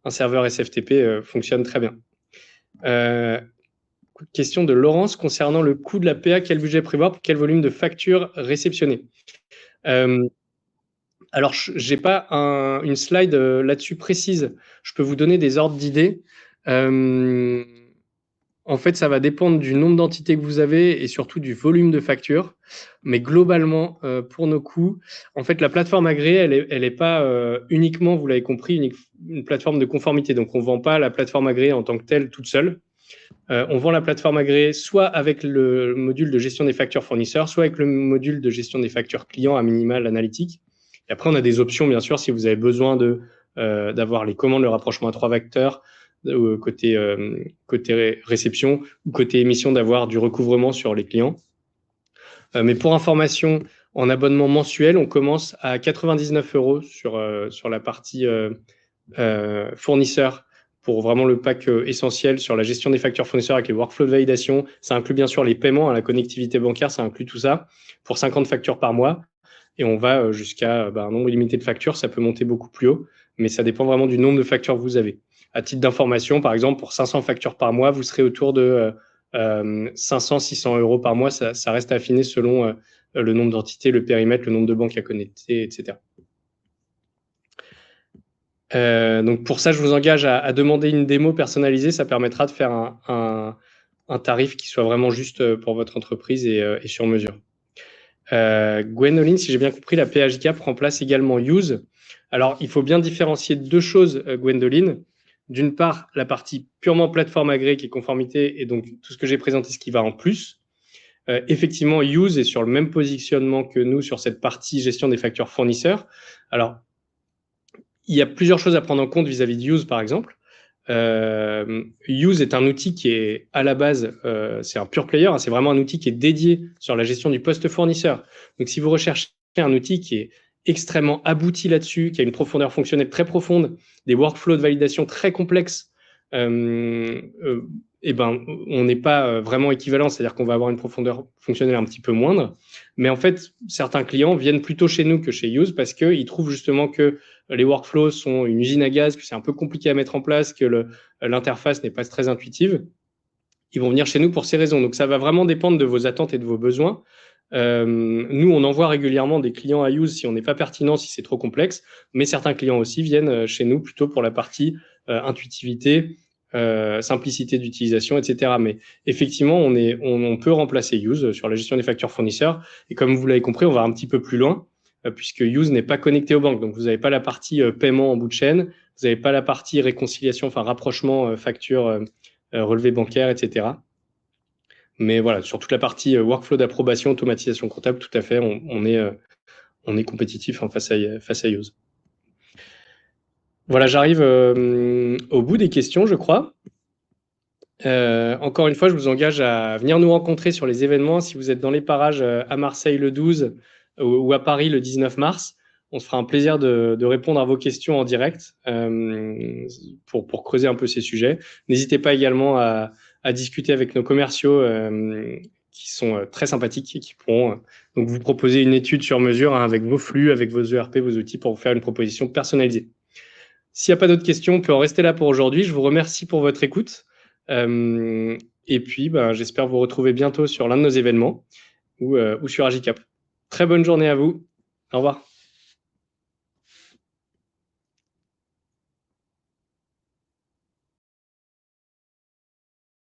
A: un serveur SFTP fonctionne très bien. Question de Laurence concernant le coût de la PA. Quel budget prévoir pour quel volume de factures réceptionnées? Alors, je n'ai pas une slide là-dessus précise. Je peux vous donner des ordres d'idées. En fait, ça va dépendre du nombre d'entités que vous avez et surtout du volume de factures. Mais globalement, pour nos coûts, en fait, la plateforme agréée, elle est pas uniquement, vous l'avez compris, une plateforme de conformité. Donc, on ne vend pas la plateforme agréée en tant que telle toute seule. On vend la plateforme agréée soit avec le module de gestion des factures fournisseurs, soit avec le module de gestion des factures clients à minimal analytique. Et après, on a des options, bien sûr, si vous avez besoin d'avoir les commandes, le rapprochement à 3 vecteurs, côté réception ou côté émission, d'avoir du recouvrement sur les clients. Mais pour information, en abonnement mensuel, on commence à 99 € sur la partie fournisseur pour vraiment le pack essentiel sur la gestion des factures fournisseurs avec les workflows de validation. Ça inclut bien sûr les paiements, la connectivité bancaire, ça inclut tout ça pour 50 factures par mois. Et on va jusqu'à un nombre illimité de factures. Ça peut monter beaucoup plus haut, mais ça dépend vraiment du nombre de factures que vous avez. À titre d'information, par exemple, pour 500 factures par mois, vous serez autour de 500-600 € par mois. Ça reste affiné selon le nombre d'entités, le périmètre, le nombre de banques à connecter, etc. Donc pour ça, je vous engage à demander une démo personnalisée. Ça permettra de faire un tarif qui soit vraiment juste pour votre entreprise et sur mesure. Gwendoline, si j'ai bien compris, la PHGAP remplace également Use. Alors, il faut bien différencier deux choses, Gwendoline. D'une part, la partie purement plateforme agréée qui est conformité et donc tout ce que j'ai présenté, ce qui va en plus. Effectivement, Use est sur le même positionnement que nous sur cette partie gestion des factures fournisseurs. Alors, il y a plusieurs choses à prendre en compte vis-à-vis de Use, par exemple. Use est un outil qui est à la base, c'est un pure player, hein, c'est vraiment un outil qui est dédié sur la gestion du poste fournisseur. Donc, si vous recherchez un outil qui est extrêmement abouti là-dessus, qui a une profondeur fonctionnelle très profonde, des workflows de validation très complexes, eh ben, on n'est pas vraiment équivalent, c'est-à-dire qu'on va avoir une profondeur fonctionnelle un petit peu moindre. Mais en fait, certains clients viennent plutôt chez nous que chez Use parce qu'ils trouvent justement que les workflows sont une usine à gaz, que c'est un peu compliqué à mettre en place, que l'interface n'est pas très intuitive. Ils vont venir chez nous pour ces raisons. Donc, ça va vraiment dépendre de vos attentes et de vos besoins. Nous, on envoie régulièrement des clients à Use si on n'est pas pertinent, si c'est trop complexe, mais certains clients aussi viennent chez nous plutôt pour la partie intuitivité, simplicité d'utilisation, etc. Mais effectivement, on peut remplacer Use sur la gestion des factures fournisseurs. Et comme vous l'avez compris, on va un petit peu plus loin, puisque Use n'est pas connecté aux banques. Donc, vous n'avez pas la partie paiement en bout de chaîne, vous n'avez pas la partie réconciliation, enfin rapprochement facture, relevé bancaire, etc. Mais voilà, sur toute la partie workflow d'approbation, automatisation comptable, tout à fait, on est compétitif face à Use. Voilà, j'arrive au bout des questions, je crois. Encore une fois, je vous engage à venir nous rencontrer sur les événements. Si vous êtes dans les parages à Marseille le 12 ou à Paris le 19 mars, on se fera un plaisir de répondre à vos questions en direct pour creuser un peu ces sujets. N'hésitez pas également à discuter avec nos commerciaux qui sont très sympathiques et qui pourront donc vous proposer une étude sur mesure avec vos flux, avec vos ERP, vos outils pour vous faire une proposition personnalisée. S'il n'y a pas d'autres questions, on peut en rester là pour aujourd'hui. Je vous remercie pour votre écoute. Et puis, j'espère vous retrouver bientôt sur l'un de nos événements ou sur Agicap. Très bonne journée à vous. Au revoir.